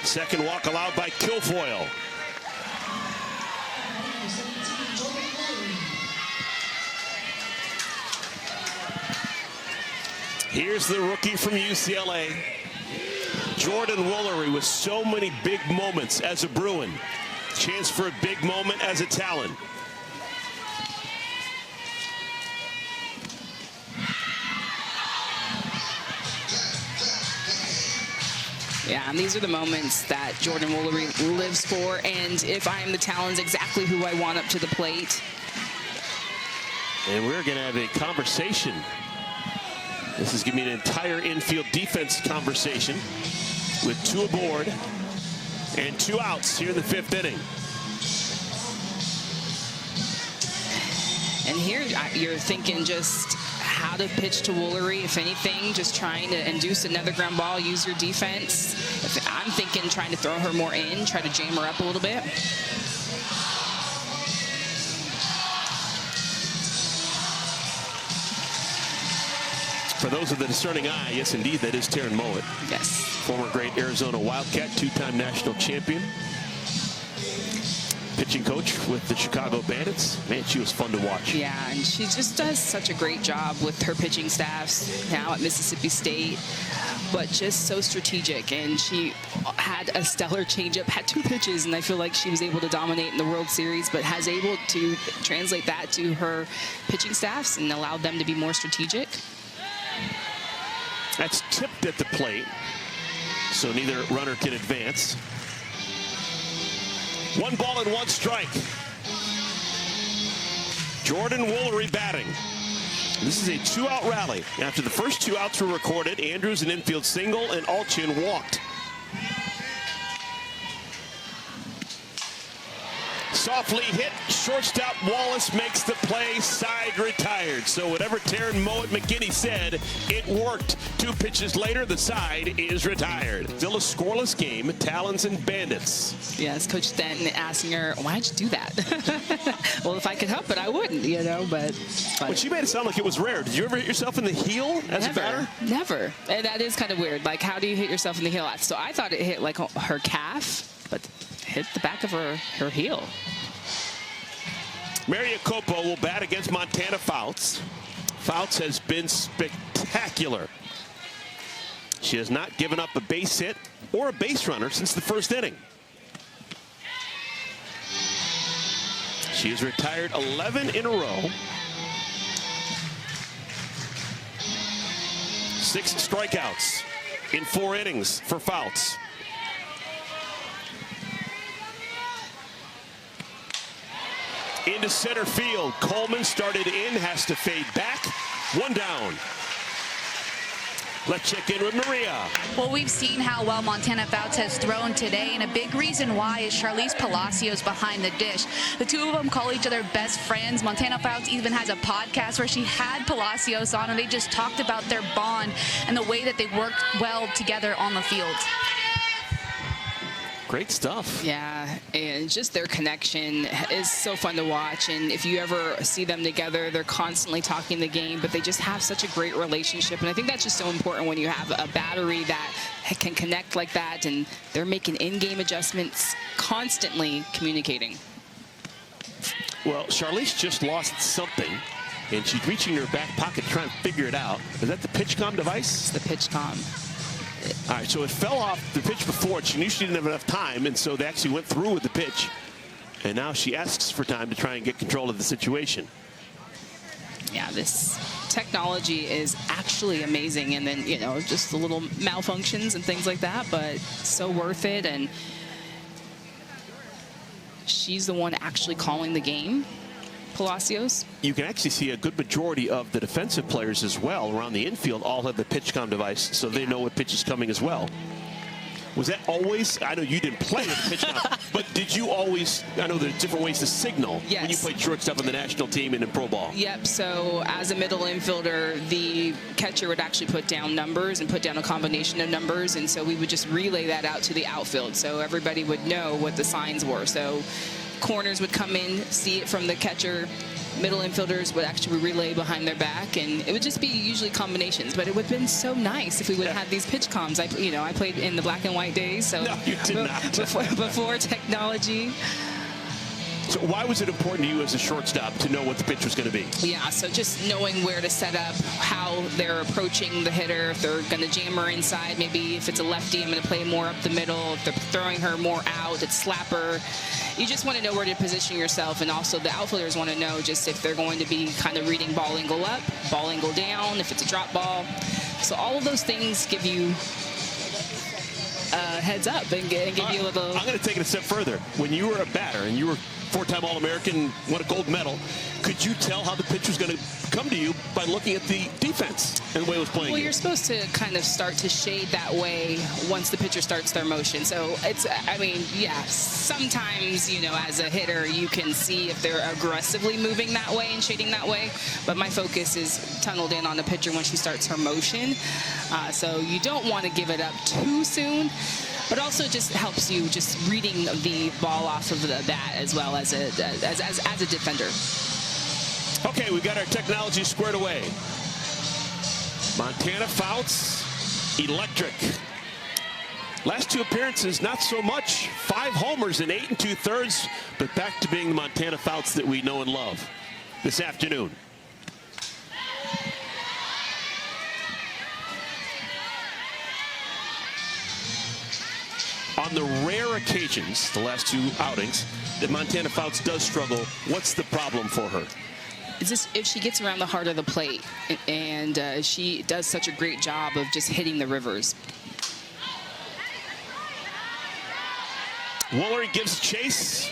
Second walk allowed by Kilfoyle. Here's the rookie from UCLA, Jordan Woolery, with so many big moments as a Bruin. Chance for a big moment as a Talon. Yeah, and these are the moments that Jordan Woolery lives for, and if I am the Talons, exactly who I want up to the plate. And we're going to have a conversation. This is going to be an entire infield defense conversation with 2 aboard and 2 outs here in the 5th inning. And here you're thinking just how to pitch to Woolery, if anything, just trying to induce another ground ball, use your defense. I'm thinking trying to throw her more in, try to jam her up a little bit. For those with a discerning eye, yes, indeed, that is Taryn Mowat. Yes. Former great Arizona Wildcat, 2-time national champion. Pitching coach with the Chicago Bandits. Man, she was fun to watch. Yeah, and she just does such a great job with her pitching staffs now at Mississippi State, but just so strategic. And she had a stellar changeup, had 2 pitches, and I feel like she was able to dominate in the World Series, but has able to translate that to her pitching staffs and allow them to be more strategic. That's tipped at the plate, so neither runner can advance. 1 ball and 1 strike. Jordan Woolery batting. This is a 2-out rally. After the first 2 outs were recorded, Andrews an infield single and Alchin walked. Softly hit, shortstop Wallace makes the play, side retired. So whatever Taryn Mowat McGinney said, it worked. 2 pitches later, the side is retired. Still a scoreless game, Talons and Bandits. Yes, Coach Stanton asking her, why'd you do that? Well, if I could help it, I wouldn't, you know, but she made it sound like it was rare. Did you ever hit yourself in the heel as a batter? Never. And that is kind of weird. Like, how do you hit yourself in the heel? So I thought it hit like her calf, but hit the back of her heel. Mary Jacopo will bat against Montana Fouts. Fouts has been spectacular. She has not given up a base hit or a base runner since the first inning. She has retired 11 in a row. 6 strikeouts in 4 innings for Fouts. Into center field. Coleman started in, has to fade back. 1 down. Let's check in with Maria. Well, we've seen how well Montana Fouts has thrown today, and a big reason why is Charlize Palacios behind the dish. The two of them call each other best friends. Montana Fouts even has a podcast where she had Palacios on, and they just talked about their bond and the way that they work well together on the field. Great stuff. Yeah, and just their connection is so fun to watch. And if you ever see them together, they're constantly talking the game, but they just have such a great relationship. And I think that's just so important when you have a battery that can connect like that, and they're making in-game adjustments, constantly communicating. Well, Charlize just lost something, and she's reaching her back pocket trying to figure it out. Is that the PitchCom device? It's the PitchCom. All right, so it fell off the pitch before. She knew she didn't have enough time, and so they actually went through with the pitch. And now she asks for time to try and get control of the situation. Yeah, this technology is actually amazing. And then, you know, just the little malfunctions and things like that, but so worth it. And she's the one actually calling the game, Palacios. You can actually see a good majority of the defensive players as well around the infield all have the PitchCom device, so they know what pitch is coming as well. Was that always, I know you didn't play with the PitchCom, but did you always, I know there's different ways to signal when you played shortstop on the national team and in pro ball. Yep, so as a middle infielder, the catcher would actually put down numbers and put down a combination of numbers, and so we would just relay that out to the outfield so everybody would know what the signs were. So corners would come in, see it from the catcher. Middle infielders would actually relay behind their back, and it would just be usually combinations. But it would have been so nice if we would have had these pitch comms. I played in the black and white days, so no, you did not. before technology. So why was it important to you as a shortstop to know what the pitch was going to be? Yeah, so just knowing where to set up, how they're approaching the hitter, if they're going to jam her inside, maybe if it's a lefty, I'm going to play more up the middle. If they're throwing her more out, it's slapper. You just want to know where to position yourself, and also the outfielders want to know just if they're going to be kind of reading ball angle up, ball angle down, if it's a drop ball. So all of those things give you heads up and give you a little... I'm going to take it a step further. When you were a batter and you were four-time All-American, won a gold medal, could you tell how the pitch was going to come to you by looking at the defense and the way it was playing? Well, you're supposed to kind of start to shade that way once the pitcher starts their motion. So it's, I mean, yeah, sometimes, you know, as a hitter, you can see if they're aggressively moving that way and shading that way. But my focus is tunneled in on the pitcher when she starts her motion. So you don't want to give it up too soon. But also just helps you just reading the ball off of the bat as well as a defender. Okay, we got our technology squared away. Montana Fouts, electric. Last two appearances, not so much. 5 homers in 8 2/3, but back to being the Montana Fouts that we know and love this afternoon. On the rare occasions, the last 2 outings, that Montana Fouts does struggle, what's the problem for her? It's just if she gets around the heart of the plate, and she does such a great job of just hitting the rivers. Woolery gives chase.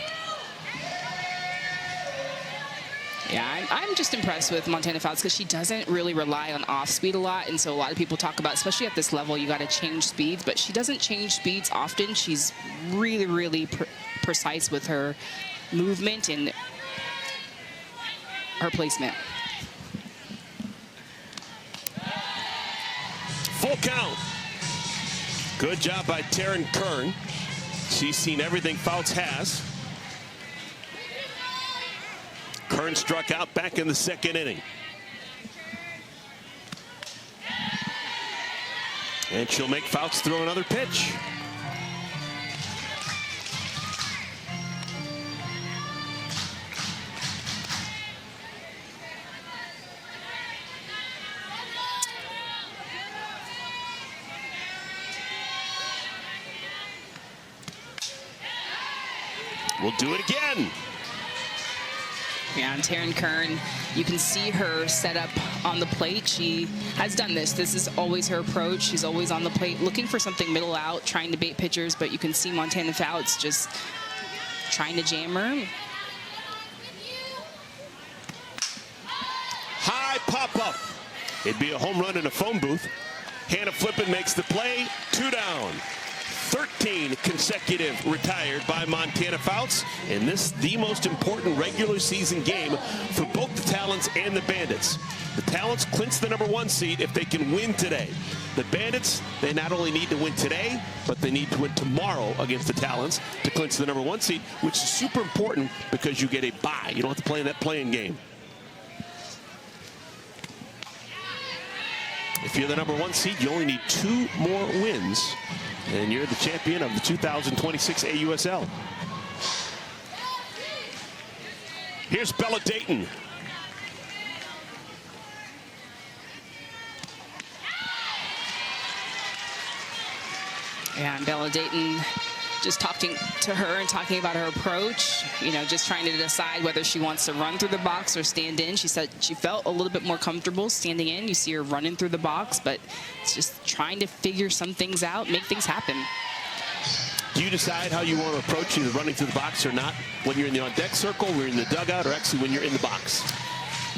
Yeah, I'm just impressed with Montana Fouts because she doesn't really rely on off speed a lot, and so a lot of people talk about, especially at this level, you got to change speeds, but she doesn't change speeds often. She's really, really precise with her movement and her placement. Full count. Good job by Taryn Kern. She's seen everything Fouts has. Kern struck out back in the 2nd inning. And she'll make Fouts throw another pitch. We'll do it again. Yeah, and Taryn Kern, you can see her set up on the plate. She has done this. This is always her approach. She's always on the plate, looking for something middle out, trying to bait pitchers, but you can see Montana Fouts just trying to jam her. High pop-up. It'd be a home run in a phone booth. Hannah Flippin makes the play. 2 down. 13 consecutive retired by Montana Fouts, and this the most important regular season game for both the Talons and the Bandits. The Talons clinch the #1 seed if they can win today. The Bandits, they not only need to win today, but they need to win tomorrow against the Talons to clinch the #1 seed, which is super important because you get a bye. You don't have to play in that play-in game. If you're the #1 seed, you only need 2 more wins, and you're the champion of the 2026 AUSL. Here's Bella Dayton. Yeah, and Bella Dayton just talking to her and talking about her approach, you know, just trying to decide whether she wants to run through the box or stand in. She said she felt a little bit more comfortable standing in. You see her running through the box, but it's just trying to figure some things out, make things happen. Do you decide how you want to approach either running through the box or not when you're in the on-deck circle, when you're in the dugout, or actually when you're in the box?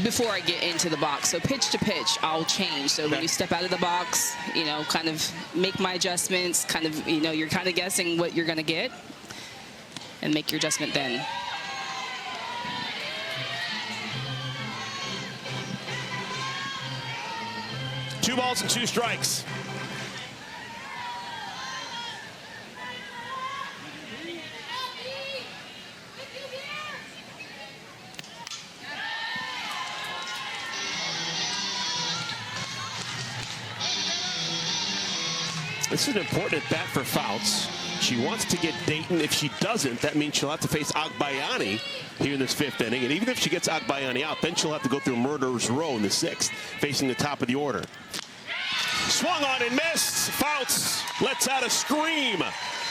Before I get into the box, so pitch to pitch, I'll change. So when you step out of the box, you know, kind of make my adjustments, kind of, you know, you're kind of guessing what you're going to get and make your adjustment then. Two balls and 2 strikes. This is an important at-bat for Fouts. She wants to get Dayton. If she doesn't, that means she'll have to face Agbayani here in this 5th inning. And even if she gets Agbayani out, then she'll have to go through Murderer's Row in the 6th, facing the top of the order. Swung on and missed. Fouts lets out a scream.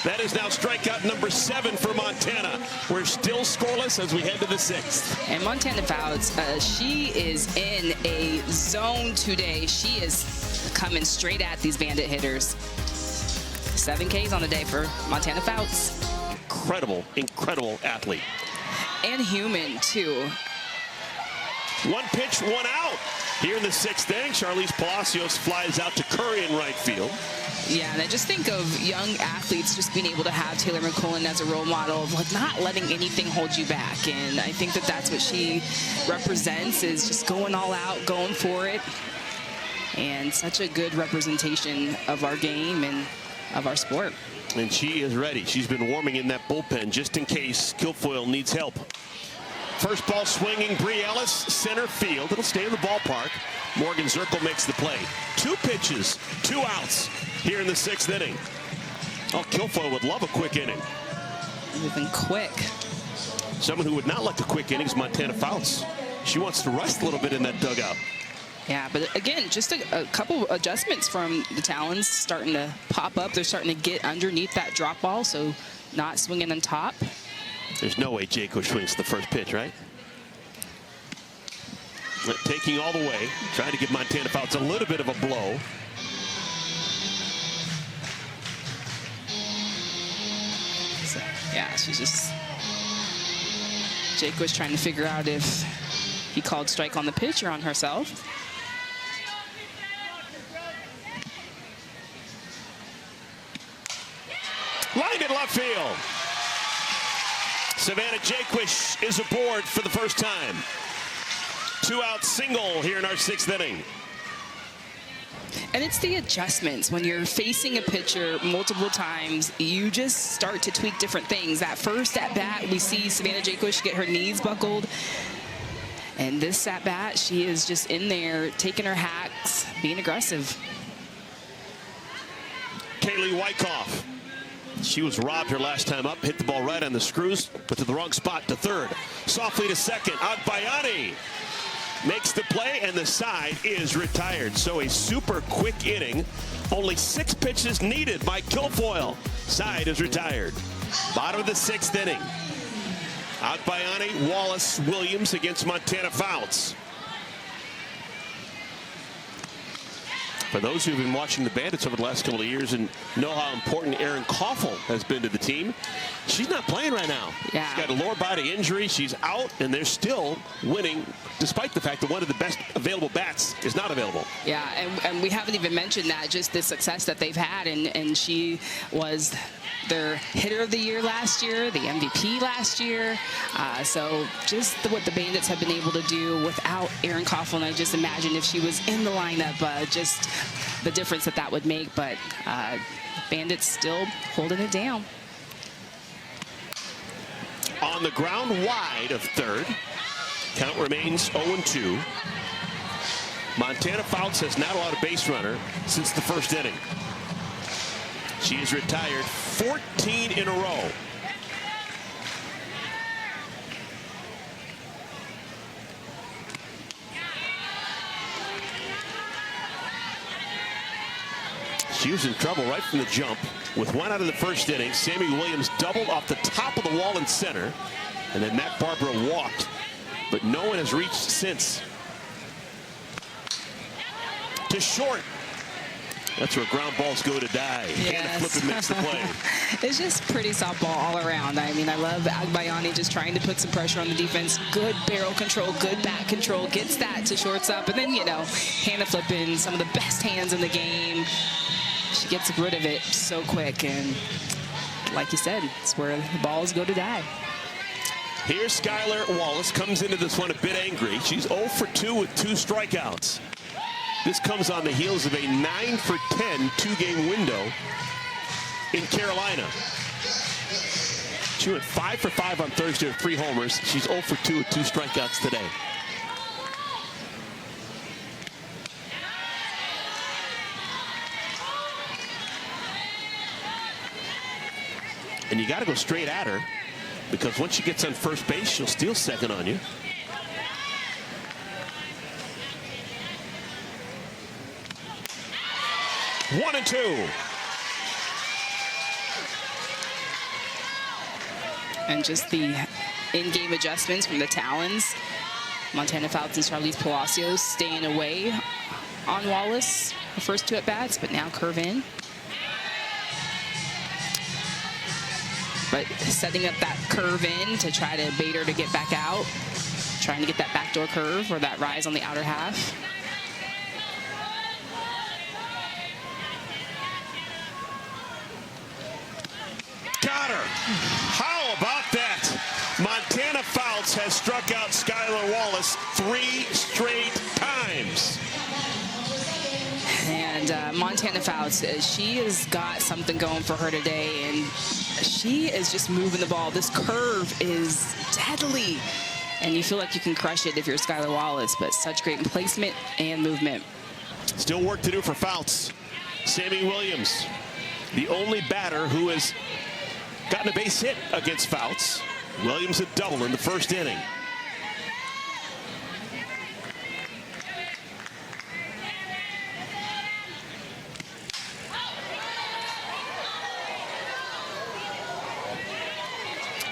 That is now strikeout number 7 for Montana. We're still scoreless as we head to the 6th. And Montana Fouts, she is in a zone today. She is coming straight at these Bandit hitters. 7 Ks on the day for Montana Fouts. Incredible, incredible athlete. And human, too. 1 pitch, 1 out. Here in the 6th inning, Charlize Palacios flies out to Curry in right field. Yeah, and I just think of young athletes just being able to have Taylor McCullen as a role model of like not letting anything hold you back. And I think that that's what she represents, is just going all out, going for it. And such a good representation of our game and of our sport. And she is ready. She's been warming in that bullpen just in case Kilfoyle needs help. First ball swinging, Bree Ellis, center field. It'll stay in the ballpark. Morgan Zirkle makes the play. 2 pitches, 2 outs here in the 6th inning. Oh, Kilfoyle would love a quick inning. Moving quick. Someone who would not like a quick inning is Montana Fouts. She wants to rest a little bit in that dugout. Yeah, but again, just a couple adjustments from the Talons starting to pop up. They're starting to get underneath that drop ball, so not swinging on top. There's no way Jaco swings the first pitch, right? Taking all the way, trying to give Montana Fouts a little bit of a blow. So, yeah, she's just... Jake was trying to figure out if he called strike on the pitch or on herself. Lined in left field. Savannah Jaquish is aboard for the first time. 2-out single here in our 6th inning. And it's the adjustments. When you're facing a pitcher multiple times, you just start to tweak different things. That first at-bat, we see Savannah Jaquish get her knees buckled. And this at-bat, she is just in there, taking her hacks, being aggressive. Kaylee Wyckoff. She was robbed her last time up, hit the ball right on the screws, but to the wrong spot to third. Softly to second, Agbayani makes the play, and the side is retired. So a super quick inning. Only 6 pitches needed by Kilfoyle. Side is retired. Bottom of the 6th inning. Agbayani, Wallace, Williams against Montana Fouts. For those who've been watching the Bandits over the last couple of years and know how important Erin Koffel has been to the team, she's not playing right now. Yeah. She's got a lower body injury. She's out, and they're still winning, despite the fact that one of the best available bats is not available. Yeah, and we haven't even mentioned that, just the success that they've had, and she was their hitter of the year last year, the MVP last year. So just what the Bandits have been able to do without Erin Koffel, and I just imagine if she was in the lineup, just the difference that would make. But Bandits still holding it down. On the ground wide of third. Count remains 0-2. Montana Fouts has not allowed a base runner since the first inning. She has retired 14 in a row. She was in trouble right from the jump. With one out of the first inning, Sammy Williams doubled off the top of the wall in center, and then Matt Barbara walked, but no one has reached since. To short. That's where ground balls go to die. Yes. Hannah Flippin makes the play. It's just pretty softball all around. I mean, I love Agbayani just trying to put some pressure on the defense. Good barrel control, good bat control, gets that to shortstop. And then, you know, Hannah Flippin, some of the best hands in the game. She gets rid of it so quick. And like you said, it's where the balls go to die. Here's Skylar Wallace, comes into this one a bit angry. She's 0 for 2 with 2 strikeouts. This comes on the heels of a 9 for 10 two-game window in Carolina. She went 5 for 5 on Thursday with 3 homers. She's 0 for 2 with 2 strikeouts today. And you got to go straight at her, because once she gets on first base, she'll steal second on you. One and 2. And just the in-game adjustments from the Talons. Montana Fouts and Charlize Palacios staying away on Wallace the first 2 at-bats, but now curve in. But setting up that curve in to try to bait her to get back out. Trying to get that backdoor curve or that rise on the outer half. Got her. How about that? Montana Fouts has struck out Skylar Wallace 3 straight times. And Montana Fouts, she has got something going for her today, and she is just moving the ball. This curve is deadly, and you feel like you can crush it if you're Skylar Wallace, but such great placement and movement. Still work to do for Fouts. Sammy Williams, the only batter who has gotten a base hit against Fouts. Williams a double in the first inning.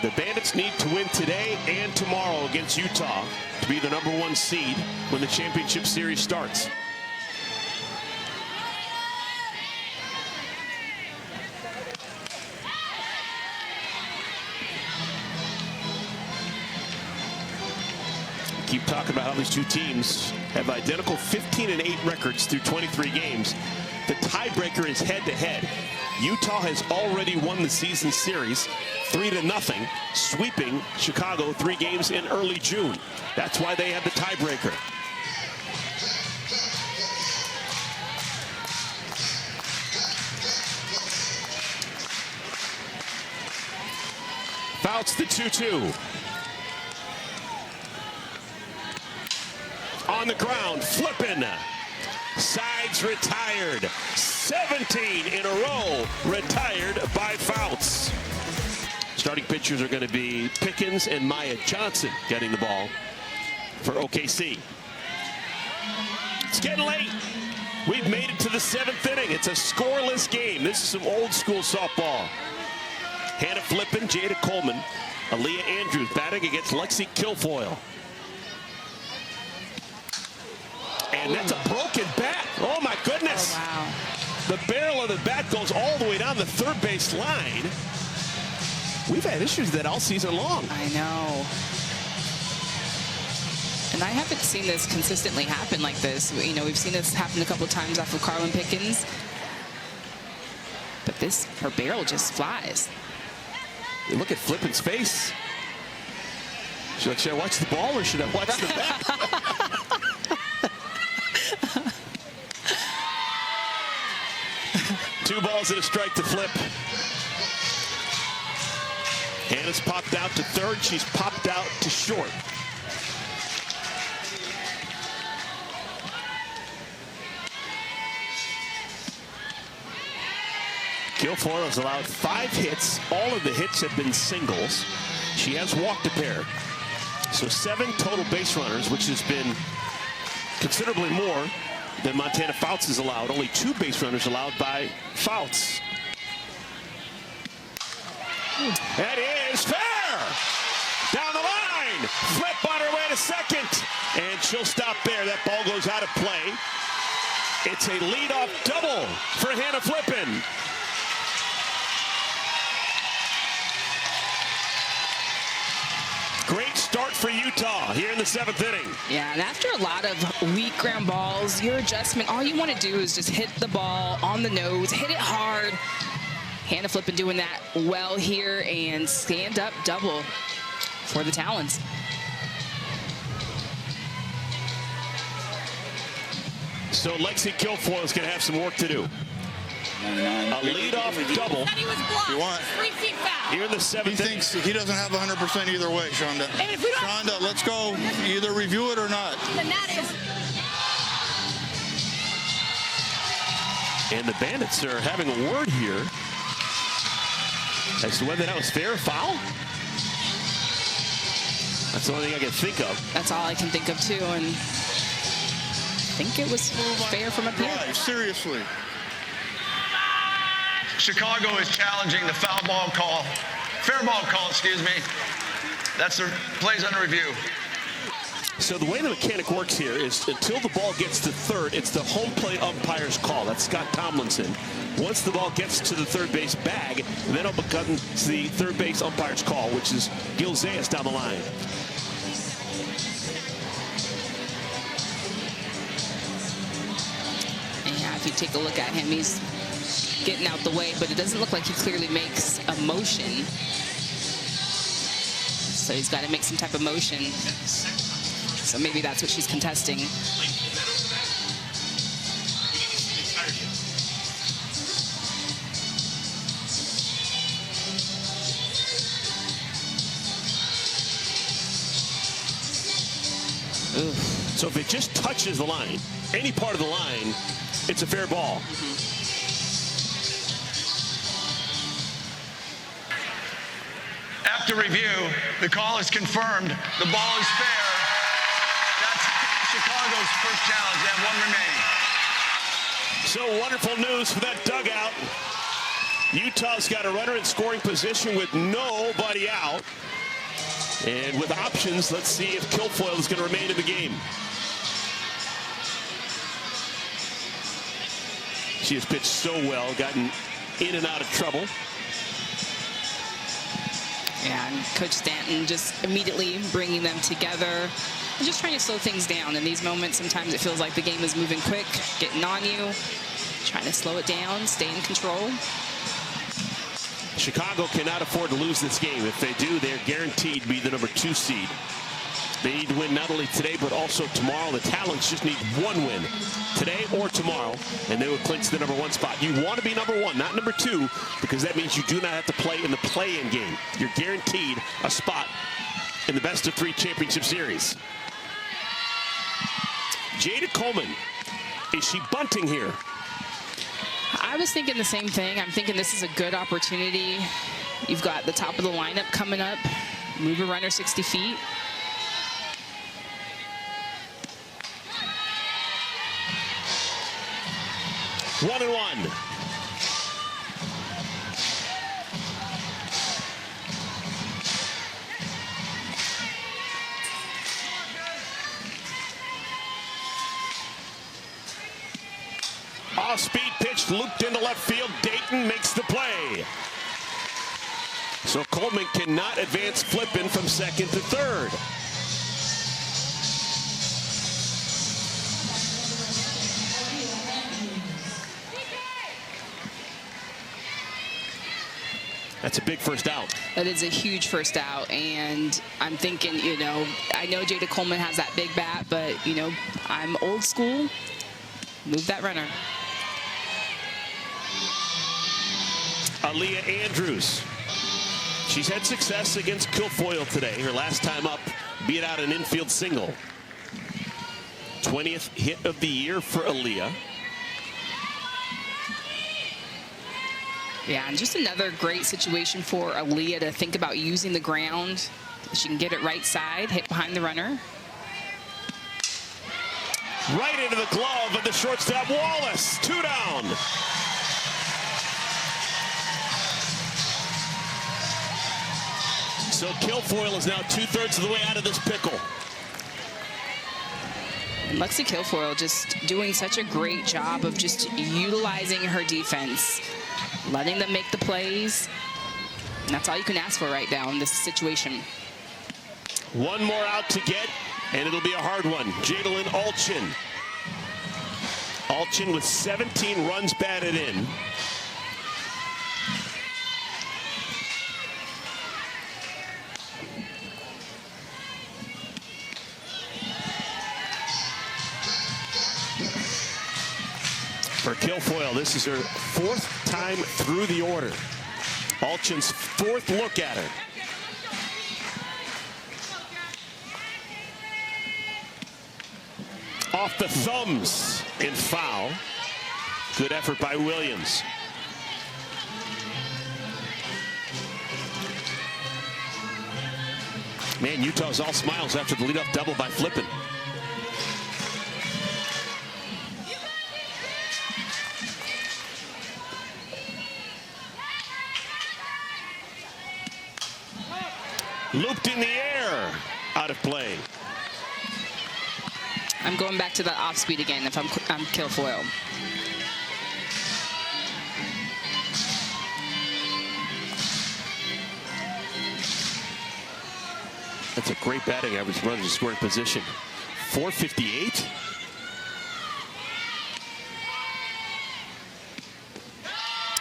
The Bandits need to win today and tomorrow against Utah to be the #1 seed when the championship series starts. Keep talking about how these two teams have identical 15-8 records through 23 games. The tiebreaker is head-to-head. Utah has already won the season series 3-0, sweeping Chicago 3 games in early June. That's why they have the tiebreaker. Fouts the 2-2. On the ground, Flippin. Sides retired. 17 in a row retired by Fouts. Starting pitchers are going to be Pickens and Maya Johnson getting the ball for OKC. It's getting late. We've made it to the 7th inning. It's a scoreless game. This is some old school softball. Hannah Flippin, Jada Coleman, Aaliyah Andrews batting against Lexi Kilfoyle. And that's a broken bat. Oh, my goodness. Wow. The barrel of the bat goes all the way down the third base line. We've had issues with that all season long. I know. And I haven't seen this consistently happen like this. You know, we've seen this happen a couple of times off of Carlin Pickens. But this, her barrel just flies. You look at Flippin's face. She's like, should I watch the ball or should I watch the bat? Two balls and a strike to Flip. Hannah's popped out to third. She's popped out to short. Guilfoyle has allowed 5 hits. All of the hits have been singles. She has walked a pair. So 7 total base runners, which has been considerably more than Montana Fouts has allowed. Only 2 base runners allowed by Fouts. That is fair! Down the line! Flip on her way to second. And she'll stop there. That ball goes out of play. It's a leadoff double for Hannah Flippin. Great start for Utah here in the 7th inning. Yeah, and after a lot of weak ground balls, your adjustment, all you want to do is just hit the ball on the nose, hit it hard. Hannah Flippin doing that well here, and stand up double for the Talons. So Lexi Guilfoyle is going to have some work to do. A leadoff double. You want? 3 feet foul. Here in the 7th He inning. thinks he doesn't have 100% either way, Shonda. And if we don't- Shonda, let's go. Either review it or not. Then that is. And the Bandits are having a word here as to whether that was fair or foul. That's the only thing I can think of. That's all I can think of, too, and I think it was fair from up here. Right, seriously. Chicago is challenging the foul ball call, fair ball call, excuse me. That's the plays under review. So the way the mechanic works here is until the ball gets to third, it's the home plate umpire's call. That's Scott Tomlinson. Once the ball gets to the third base bag, then it becomes the third base umpire's call, which is Gil Zayas down the line. Yeah, if you take a look at him, he's getting out the way, but it doesn't look like he clearly makes a motion. So he's got to make some type of motion. So maybe that's what she's contesting. Ooh. So if it just touches the line, any part of the line, it's a fair ball. After review, the call is confirmed. The ball is fair. That's Chicago's first challenge. They have 1 remaining. So wonderful news for that dugout. Utah's got a runner in scoring position with nobody out. And with options, let's see if Guilfoyle is going to remain in the game. She has pitched so well, gotten in and out of trouble. Yeah, and Coach Stanton just immediately bringing them together and just trying to slow things down. In these moments, sometimes it feels like the game is moving quick, getting on you, trying to slow it down, stay in control. Chicago cannot afford to lose this game. If they do, they're guaranteed to be the #2 seed. They need to win not only today, but also tomorrow. The Talons just need 1 win, today or tomorrow, and they will clinch the #1 spot. You want to be #1, not #2, because that means you do not have to play in the play-in game. You're guaranteed a spot in the best-of-3 championship series. Jada Coleman, is she bunting here? I was thinking the same thing. I'm thinking this is a good opportunity. You've got the top of the lineup coming up. Move a runner 60 feet. One and one. off-speed pitch looped into left field. Dayton makes the play. So Coleman cannot advance Flippin from second to third. That's a big first out. That is a huge first out, and I'm thinking, you know, I know Jada Coleman has that big bat, but, you know, I'm old school. Move that runner. Aaliyah Andrews. She's had success against Kilfoyle today. Her last time up, beat out an infield single. 20th hit of the year for Aaliyah. Yeah, and just another great situation for Aaliyah to think about using the ground. She can get it right side, hit behind the runner. Right into the glove of the shortstop, Wallace. 2 down. So Kilfoyle is now 2/3 of the way out of this pickle. And Lexi Kilfoyle just doing such a great job of just utilizing her defense, letting them make the plays. And that's all you can ask for right now in this situation. One more out to get, and it'll be a hard one. Jadalyn Alchin. Alchin with 17 runs batted in. For Kilfoyle, this is her 4th time through the order. Alchin's 4th look at her. Off the thumbs and foul. Good effort by Williams. Man, Utah's all smiles after the leadoff double by Flippin. Looped in the air, out of play. I'm going back to the off speed again if I'm Kilfoyle. That's a great batting average, runners in scoring position. 458.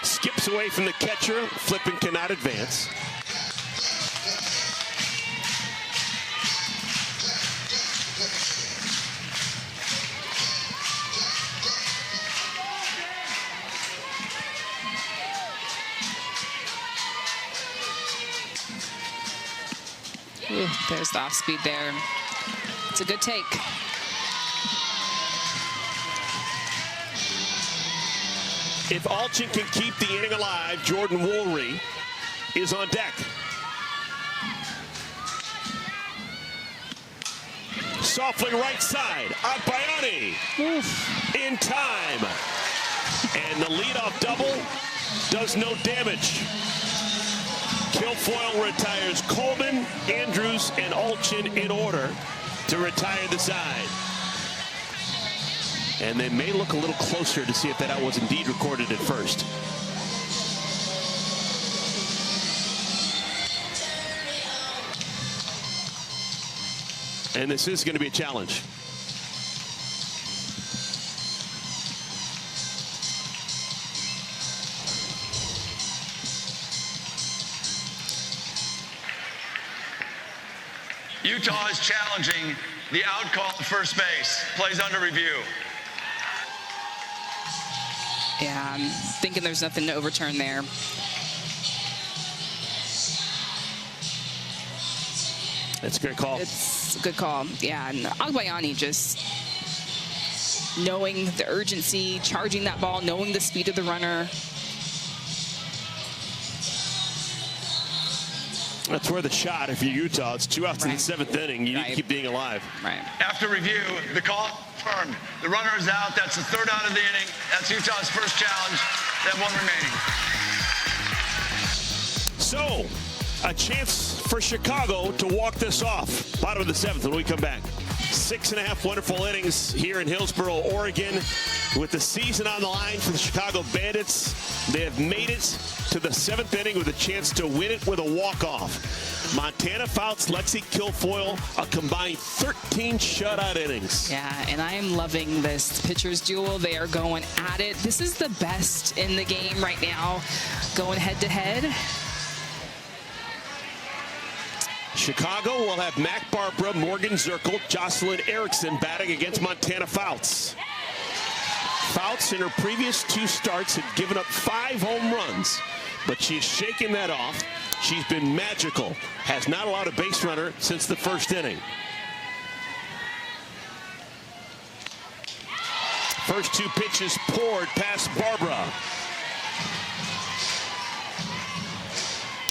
Skips away from the catcher. Flippin cannot advance. Ooh, there's the off speed there. It's a good take. If Alchin can keep the inning alive, Jordan Woolry is on deck. Softly right side, Agbayani in time. And the leadoff double does no damage. Kilfoyle retires Coleman, Andrews, and Alchin in order to retire the side. And they may look a little closer to see if that out was indeed recorded at first. And this is going to be a challenge. Utah is challenging the out call at first base. Plays under review. Yeah, I'm thinking there's nothing to overturn there. That's a great call. It's a good call. Yeah, and Agbayani just knowing the urgency, charging that ball, knowing the speed of the runner. That's where the shot, if you're Utah, it's 2 outs in the 7th inning. You need to keep being alive. Right. After review, the call confirmed. The runner is out. That's the 3rd out of the inning. That's Utah's first challenge. They have 1 remaining. So, a chance for Chicago to walk this off. Bottom of the 7th when we come back. 6.5 wonderful innings here in Hillsboro, Oregon. With the season on the line for the Chicago Bandits, they have made it to the 7th inning with a chance to win it with a walk-off. Montana Fouts, Lexi Kilfoyle, a combined 13 shutout innings. Yeah, and I am loving this pitcher's duel. They are going at it. This is the best in the game right now, going head-to-head. Chicago will have Mac Barbara, Morgan Zirkle, Jocelyn Erickson batting against Montana Fouts. Fouts in her previous 2 starts had given up 5 home runs, but she's shaken that off. She's been magical, has not allowed a base runner since the 1st inning. First 2 pitches poured past Barbara.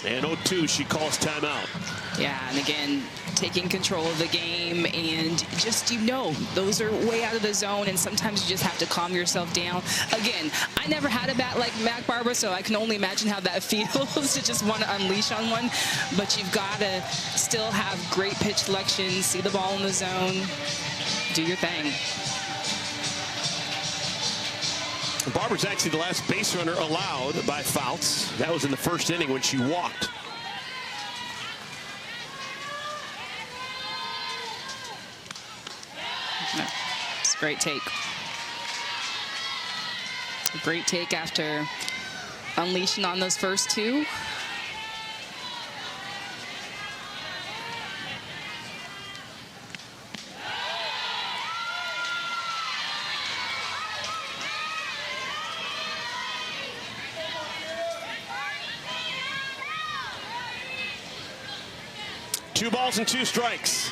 And 0-2, she calls timeout. Yeah, and again, taking control of the game, and just, those are way out of the zone, and sometimes you just have to calm yourself down. Again, I never had a bat like Mac Barbara, so I can only imagine how that feels to just want to unleash on one. But you've got to still have great pitch selection, see the ball in the zone, do your thing. Barbara's actually the last base runner allowed by Fouts. That was in the 1st inning when she walked. It's a great take. A great take after unleashing on those first 2. Two balls and 2 strikes.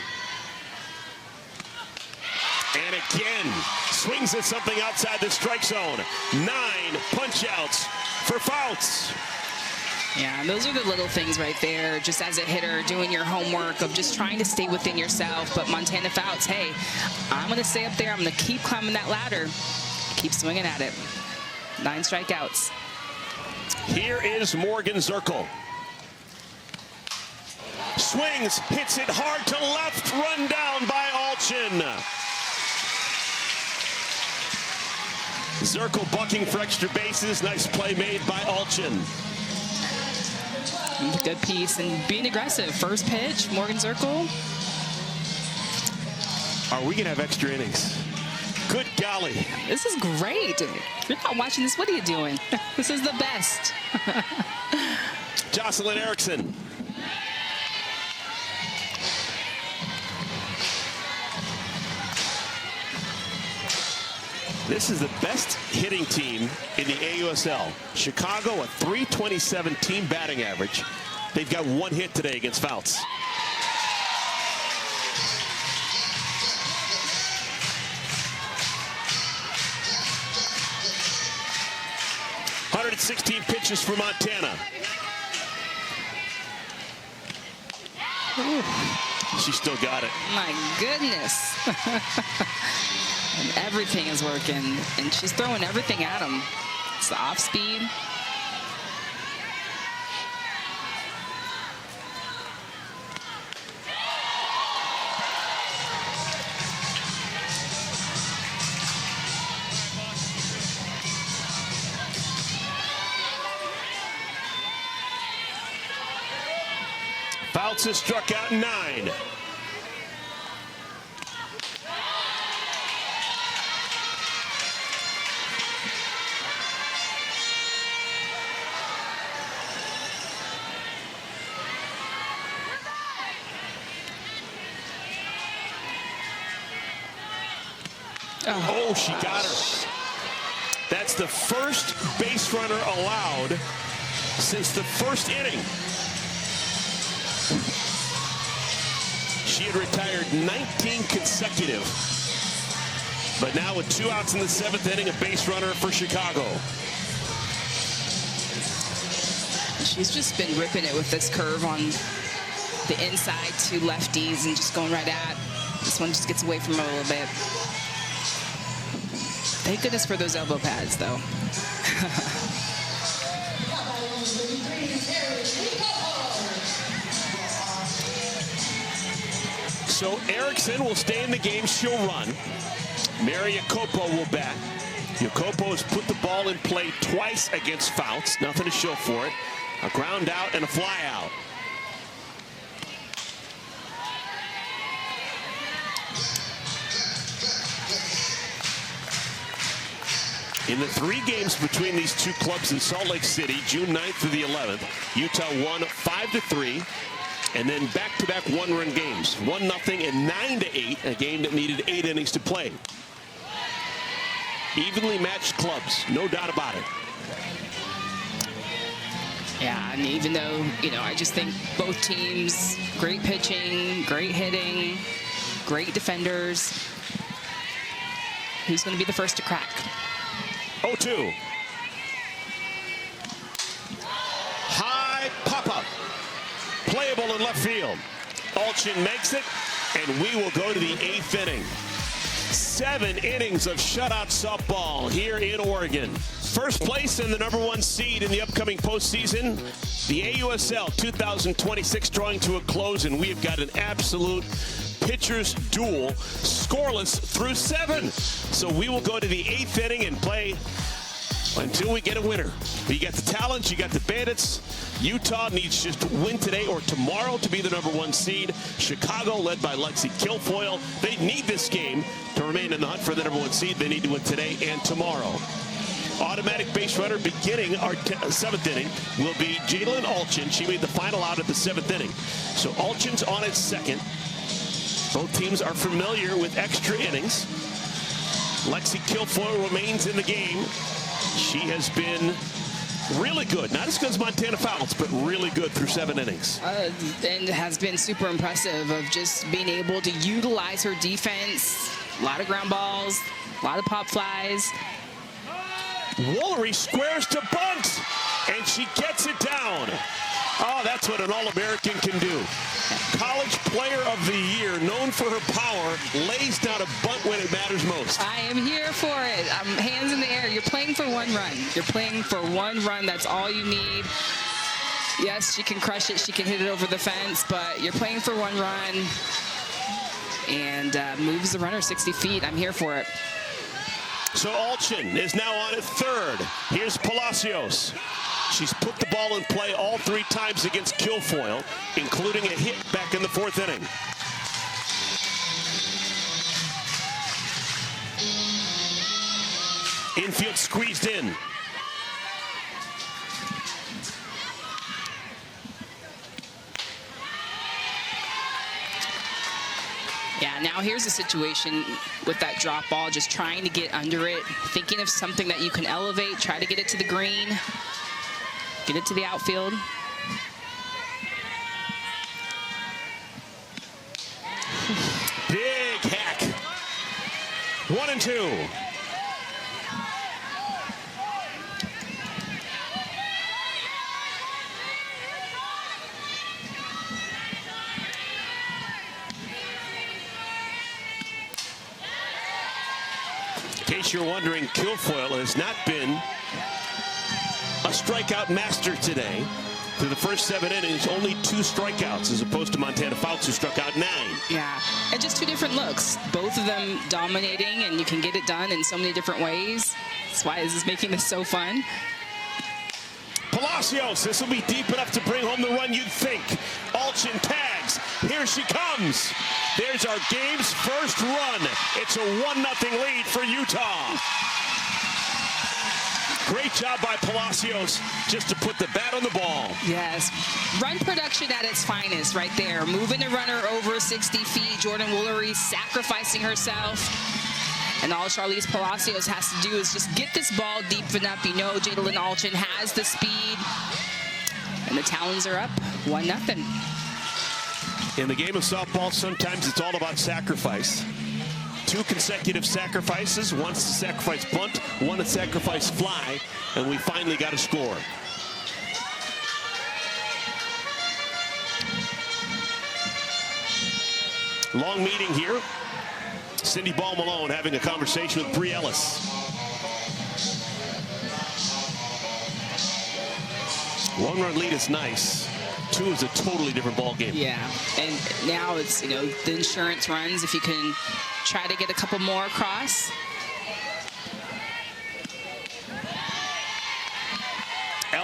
And again, swings at something outside the strike zone. 9 punch-outs for Fouts. Yeah, and those are the little things right there, just as a hitter, doing your homework of just trying to stay within yourself. But Montana Fouts, hey, I'm going to stay up there. I'm going to keep climbing that ladder. Keep swinging at it. 9 strikeouts. Here is Morgan Zirkle. Swings, hits it hard to left, run down by Alchin. Zirkle bucking for extra bases. Nice play made by Alchin. Good piece and being aggressive. First pitch, Morgan Zirkle. Are we going to have extra innings? Good golly. This is great. If you're not watching this, what are you doing? This is the best. Jocelyn Erickson. This is the best hitting team in the AUSL. Chicago, a .327 team batting average. They've got 1 hit today against Fouts. .116 pitches for Montana. Ooh, she still got it. My goodness. And everything is working, and she's throwing everything at him. It's the off speed. Fouts has struck out 9. Oh, she got her. That's the first base runner allowed since the 1st inning. She had retired 19 consecutive. But now with 2 outs in the 7th inning, a base runner for Chicago. She's just been ripping it with this curve on the inside to lefties and just going right at. This one just gets away from her a little bit. Thank goodness for those elbow pads, though. So Erickson will stay in the game. She'll run. Maria Copo will bat. Jacopo has put the ball in play twice against Fouts. Nothing to show for it. A ground out and a fly out. In the 3 games between these two clubs in Salt Lake City, June 9th through the 11th, Utah won 5-3, and then back-to-back one-run games, 1-0 and 9-8, a game that needed 8 innings to play. Evenly matched clubs, no doubt about it. Yeah, and even though, I just think both teams, great pitching, great hitting, great defenders. Who's going to be the first to crack? 0-2. High pop-up. Playable in left field. Alchin makes it, and we will go to the 8th inning. 7 innings of shutout softball here in Oregon. First place and the #1 seed in the upcoming postseason. The AUSL 2026 drawing to a close, and we have got an absolute pitcher's duel, scoreless through 7. So we will go to the 8th inning and play until we get a winner. You got the Talons, you got the Bandits. Utah needs just to win today or tomorrow to be the #1 seed. Chicago, led by Lexi Kilfoyle, they need this game to remain in the hunt for the #1 seed. They need to win today and tomorrow. Automatic base runner beginning our 7th inning will be Jalen Alchin. She made the final out at the 7th inning. So Alchin's on its 2nd. Both teams are familiar with extra innings. Lexi Kilfoyle remains in the game. She has been really good. Not as good as Montana Fouts, but really good through 7 innings. And has been super impressive of just being able to utilize her defense. A lot of ground balls, a lot of pop flies. Woolery squares to bunt, and she gets it down. Oh, that's what an All-American can do. College Player of the Year, known for her power, lays down a bunt when it matters most. I am here for it. I'm hands in the air. You're playing for 1 run. You're playing for 1 run. That's all you need. Yes, she can crush it. She can hit it over the fence, but you're playing for 1 run and moves the runner 60 feet. I'm here for it. So Alchin is now on at 3rd. Here's Palacios. She's put the ball in play all 3 times against Kilfoyle, including a hit back in the 4th inning. Infield squeezed in. Yeah, now here's a situation with that drop ball, just trying to get under it, thinking of something that you can elevate, try to get it to the green, get it to the outfield. Big hack. 1-2. In case you're wondering, Kilfoyle has not been a strikeout master today. Through the first 7 innings, only 2 strikeouts, as opposed to Montana Fouts, who struck out 9. Yeah, and just 2 different looks. Both of them dominating, and you can get it done in so many different ways. That's why this is making this so fun. Palacios, this will be deep enough to bring home the run you'd think. Alchin tags. Here she comes. There's our game's first run. It's a 1-0 lead for Utah. Great job by Palacios just to put the bat on the ball. Yes, run production at its finest right there. Moving the runner over 60 feet. Jordan Woolery sacrificing herself. And all Charlize Palacios has to do is just get this ball deep enough. You know Jalen Alchin has the speed. And the Talons are up 1-0. In the game of softball, sometimes it's all about sacrifice. 2 consecutive sacrifices, once a sacrifice bunt, 1 a sacrifice fly, and we finally got a score. Long meeting here. Cindy Ball-Malone having a conversation with Bree Ellis. 1-run lead is nice. 2 is a totally different ball game. Yeah, and now it's, the insurance runs. If you can try to get a couple more across.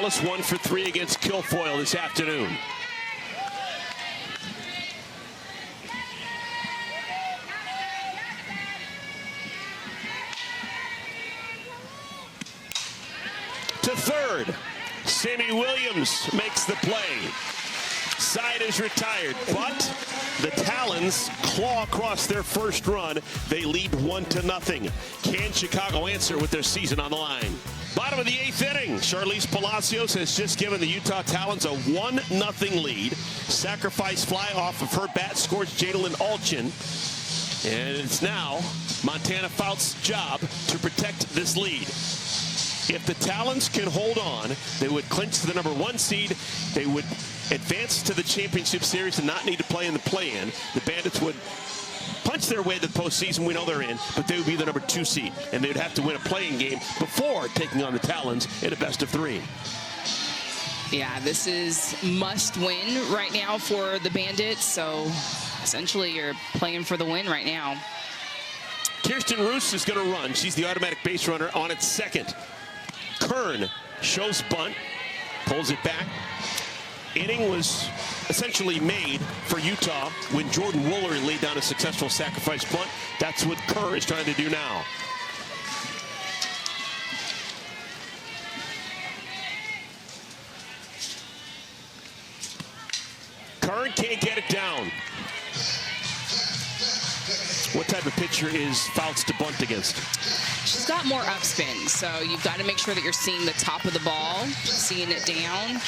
Dallas 1 for 3 against Kilfoyle this afternoon. To third, Sammy Williams makes the play. Side is retired, but the Talons claw across their first run. They lead 1-0. Can Chicago answer with their season on the line? Bottom of the 8th inning, Charlize Palacios has just given the Utah Talons a 1-0 lead. Sacrifice fly off of her bat scores Jadalyn Alchin. And it's now Montana Fout's job to protect this lead. If the Talons can hold on, they would clinch the #1 seed. They would advance to the championship series and not need to play in the play-in. The Bandits would punch their way to the postseason. We know they're in, but they would be the #2 seed, and they would have to win a play-in game before taking on the Talons in a best-of-3. Yeah, this is must win right now for the Bandits. So essentially, you're playing for the win right now. Kirsten Roos is going to run. She's the automatic base runner on its second. Kern shows bunt, pulls it back. Inning was essentially made for Utah when Jordan Woolery laid down a successful sacrifice bunt. That's what Kerr is trying to do now. Kern can't get it down. What type of pitcher is Fouts to bunt against? She's got more upspin, so you've got to make sure that you're seeing the top of the ball, seeing it down.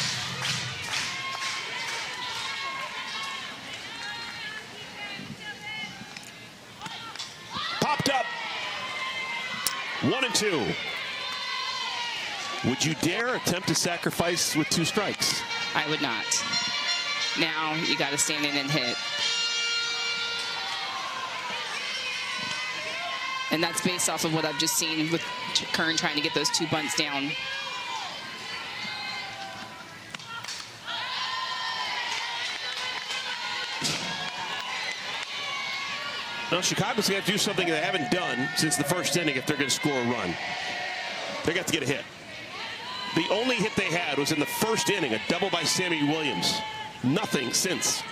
Popped up. 1-2. Would you dare attempt to sacrifice with 2 strikes? I would not. Now you got to stand in and hit. And that's based off of what I've just seen with Kern trying to get those 2 bunts down. Now, Chicago's got to do something they haven't done since the first inning if they're going to score a run. They got to get a hit. The only hit they had was in the first inning, a double by Sammy Williams. Nothing since.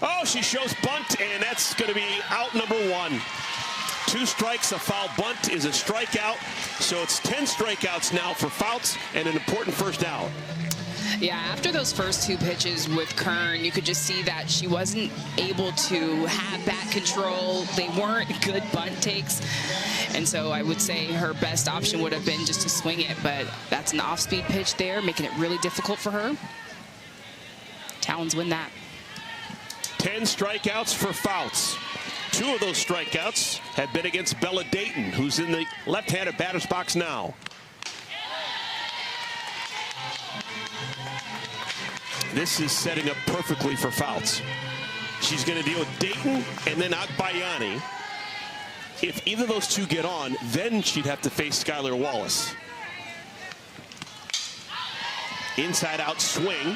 Oh, she shows bunt, and that's going to be out #1. 2 strikes, a foul bunt is a strikeout. So it's 10 strikeouts now for Fouts and an important first out. Yeah, after those first 2 pitches with Kern, you could just see that she wasn't able to have bat control. They weren't good bunt takes. And so I would say her best option would have been just to swing it, but that's an off-speed pitch there, making it really difficult for her. Talons win that. 10 strikeouts for Fouts. 2 of those strikeouts have been against Bella Dayton, who's in the left-handed batter's box now. This is setting up perfectly for Fouts. She's going to deal with Dayton and then Agbayani. If either of those 2 get on, then she'd have to face Skylar Wallace. Inside out swing.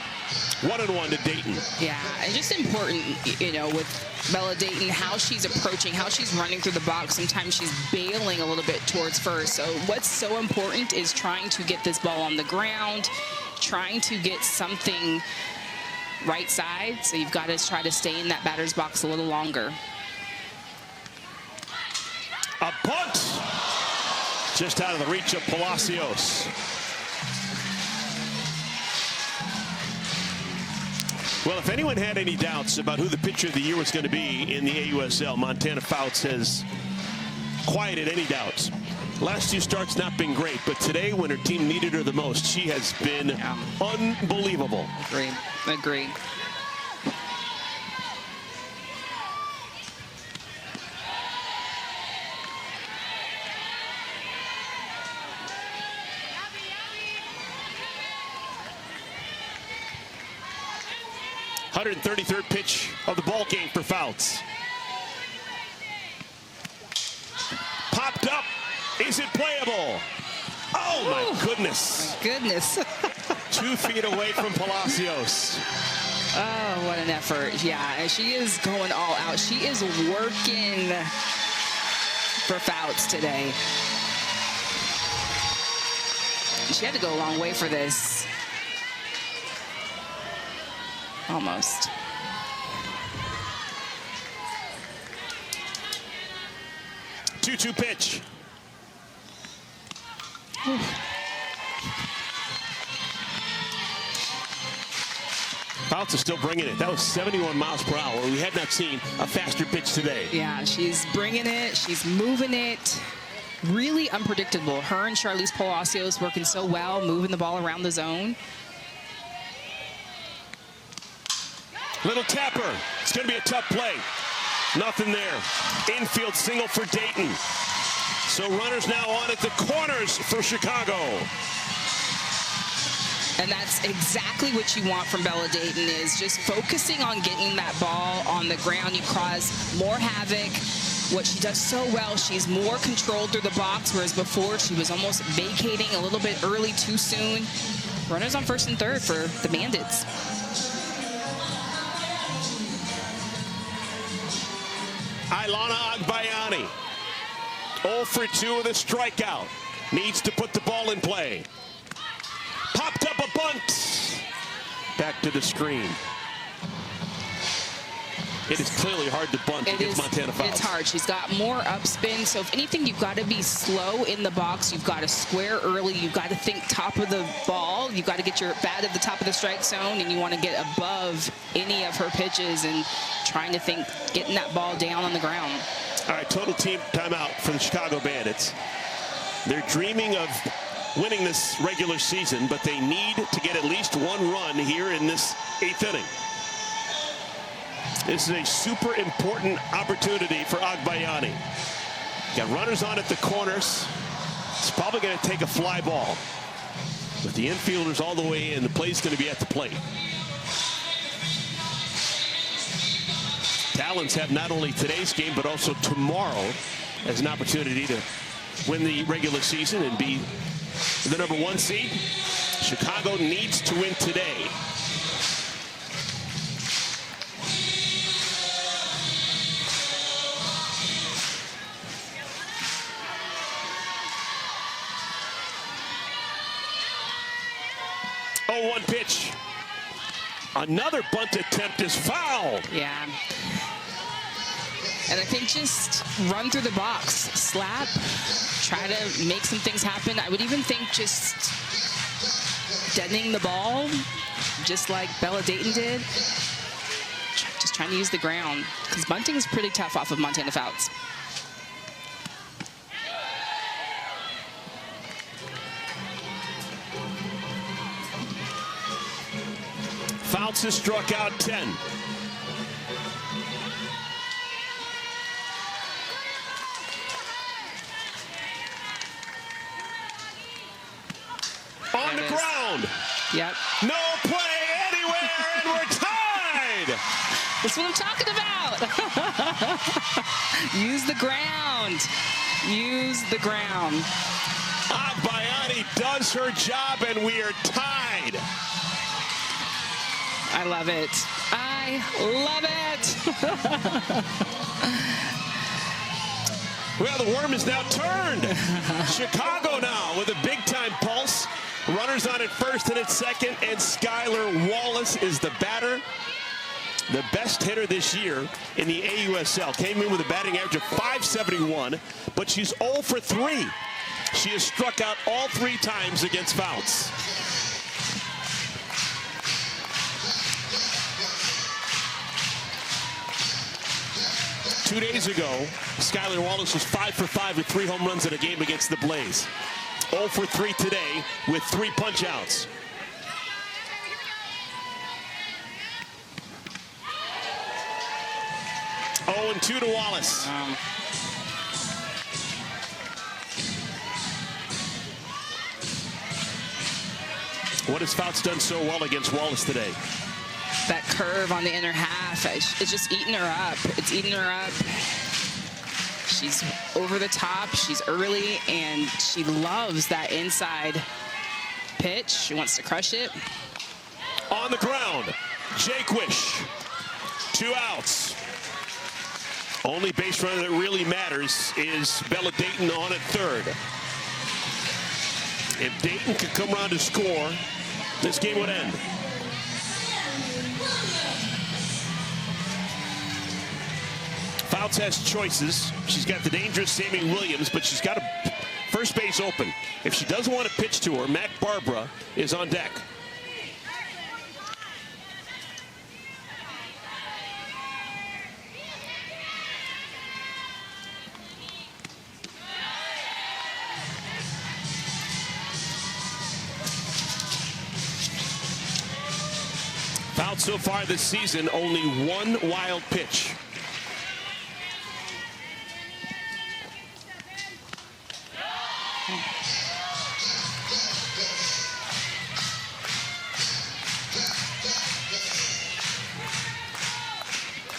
1-1 to Dayton. Yeah, and just important, you know, with Bella Dayton, how she's approaching, how she's running through the box. Sometimes she's bailing a little bit towards first. So what's so important is trying to get this ball on the ground, trying to get something right side. So you've got to try to stay in that batter's box a little longer. A bunt. Just out of the reach of Palacios. Well, if anyone had any doubts about who the pitcher of the year was going to be in the AUSL, Montana Fouts has quieted any doubts. Last 2 starts not been great, but today when her team needed her the most, she has been unbelievable. Agreed. .133rd pitch of the ball game for Fouts. Popped up. Is it playable? Oh, my goodness. My goodness. 2 feet away from Palacios. Oh, what an effort. Yeah, and she is going all out. She is working for Fouts today. She had to go a long way for this. Almost. Two-two pitch. Fouts is still bringing it. That was 71 miles per hour. We had not seen a faster pitch today. Yeah, she's bringing it. She's moving it. Really unpredictable. Her and Charlize Palacios working so well, moving the ball around the zone. Little tapper. It's going to be a tough play. Nothing there. Infield single for Dayton. So runners now on at the corners for Chicago. And that's exactly what you want from Bella Dayton, is just focusing on getting that ball on the ground. You cause more havoc. What she does so well, she's more controlled through the box, whereas before she was almost vacating a little bit early too soon. Runners on first and third for the Bandits. Ilana Agbayani, 0 for 2 with a strikeout. Needs to put the ball in play. Popped up a bunt. Back to the screen. It is clearly hard to bunt against Montana Fouts. It's hard. She's got more upspin. So if anything, you've got to be slow in the box. You've got to square early. You've got to think top of the ball. You've got to get your bat at the top of the strike zone, and you want to get above any of her pitches and trying to think getting that ball down on the ground. All right, total team timeout for the Chicago Bandits. They're dreaming of winning this regular season, but they need to get at least one run here in this 8th inning. This is a super important opportunity for Agbayani. Got runners on at the corners. It's probably going to take a fly ball. With the infielders all the way in, the play's going to be at the plate. Talons have not only today's game, but also tomorrow as an opportunity to win the regular season and be the #1 seed. Chicago needs to win today. Oh, 1 pitch. Another bunt attempt is foul. Yeah. And I think just run through the box, slap, try to make some things happen. I would even think just deadening the ball, just like Bella Dayton did. Just trying to use the ground, because bunting is pretty tough off of Montana Fouts. Fouts has struck out 10. On the ground. Yep. No play anywhere, and we're tied. That's what I'm talking about. Use the ground. Use the ground. Agbayani does her job, and we are tied. I love it. I love it. Well, the worm is now turned. Chicago now with a big-time pulse. Runners on at first and at second, and Skylar Wallace is the batter. The best hitter this year in the AUSL. Came in with a batting average of .571, but she's 0 for 3. She has struck out all 3 times against Fouts. Two days ago, Skylar Wallace was 5 for 5 with 3 home runs in a game against the Blaze. 0 for 3 today with 3 punch-outs. Oh, and 2 to Wallace. What has Fouts done so well against Wallace today? That curve on the inner half, it's just eating her up. It's eating her up. She's over the top, she's early, and she loves that inside pitch. She wants to crush it. On the ground, Jaquish. 2 outs. Only base runner that really matters is Bella Dayton on at third. If Dayton could come around to score, this game would end. Fouts has choices. She's got the dangerous Sammy Williams, but she's got a first base open. If she doesn't want to pitch to her, Mac Barbara is on deck. Fouled so far this season, only one wild pitch.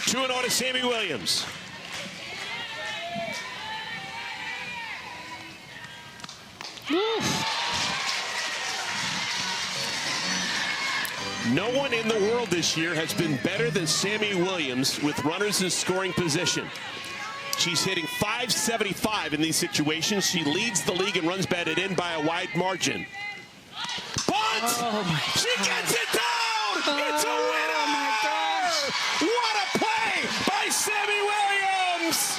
Two and 0 to Sammy Williams. No one in the world this year has been better than Sammy Williams with runners in scoring position. She's hitting .575 in these situations. She leads the league in runs batted in by a wide margin. Bunt! Oh my God. She gets it down! It's a winner! Oh my gosh! What a play by Sammy Williams!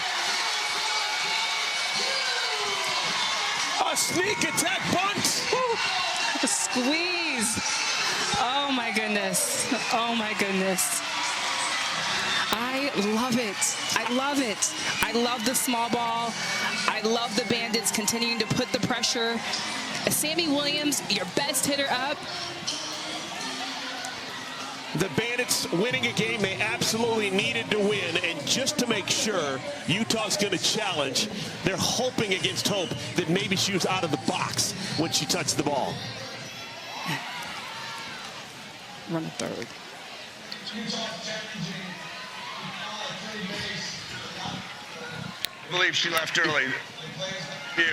A sneak attack bunt! A squeeze! Oh my goodness. Oh my goodness. I love it. I love it. I love the small ball. I love the Bandits continuing to put the pressure. Sammy Williams, your best hitter up. The Bandits winning a game they absolutely needed to win, and just to make sure Utah's going to challenge, they're hoping against hope that maybe she was out of the box when she touched the ball. Run a third. I believe she left early.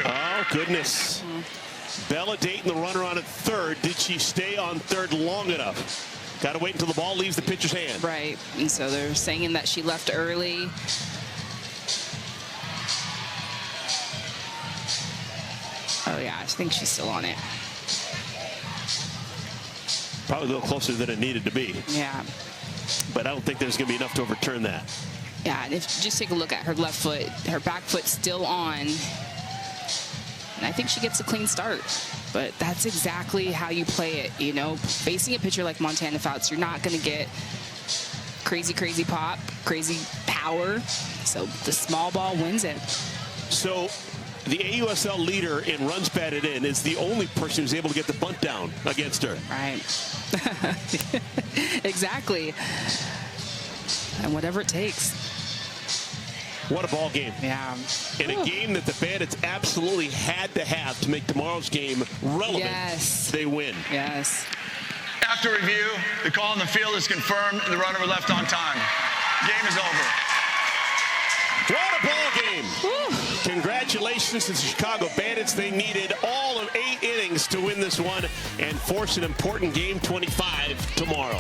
Oh, goodness. Bella Dayton, the runner on at third. Did she stay on third long enough? Got to wait until the ball leaves the pitcher's hand. Right. And so they're saying that she left early. Oh, yeah. I think she's still on it. Probably a little closer than it needed to be. Yeah. But I don't think there's going to be enough to overturn that. Yeah, and if just take a look at her left foot, her back foot still on. And I think she gets a clean start. But that's exactly how you play it, you know. Facing a pitcher like Montana Fouts, you're not going to get crazy, crazy pop, crazy power. So the small ball wins it. So the AUSL leader in runs batted in is the only person who's able to get the bunt down against her. Right. Exactly. And whatever it takes. What a ball game. Yeah. In a game that the Bandits absolutely had to have to make tomorrow's game relevant. Yes. They win. Yes. After review, the call on the field is confirmed. The runner was left on time. Game is over. What a ball game. Woo. Congratulations to the Chicago Bandits. They needed all of 8 innings to win this one and force an important game 25 tomorrow.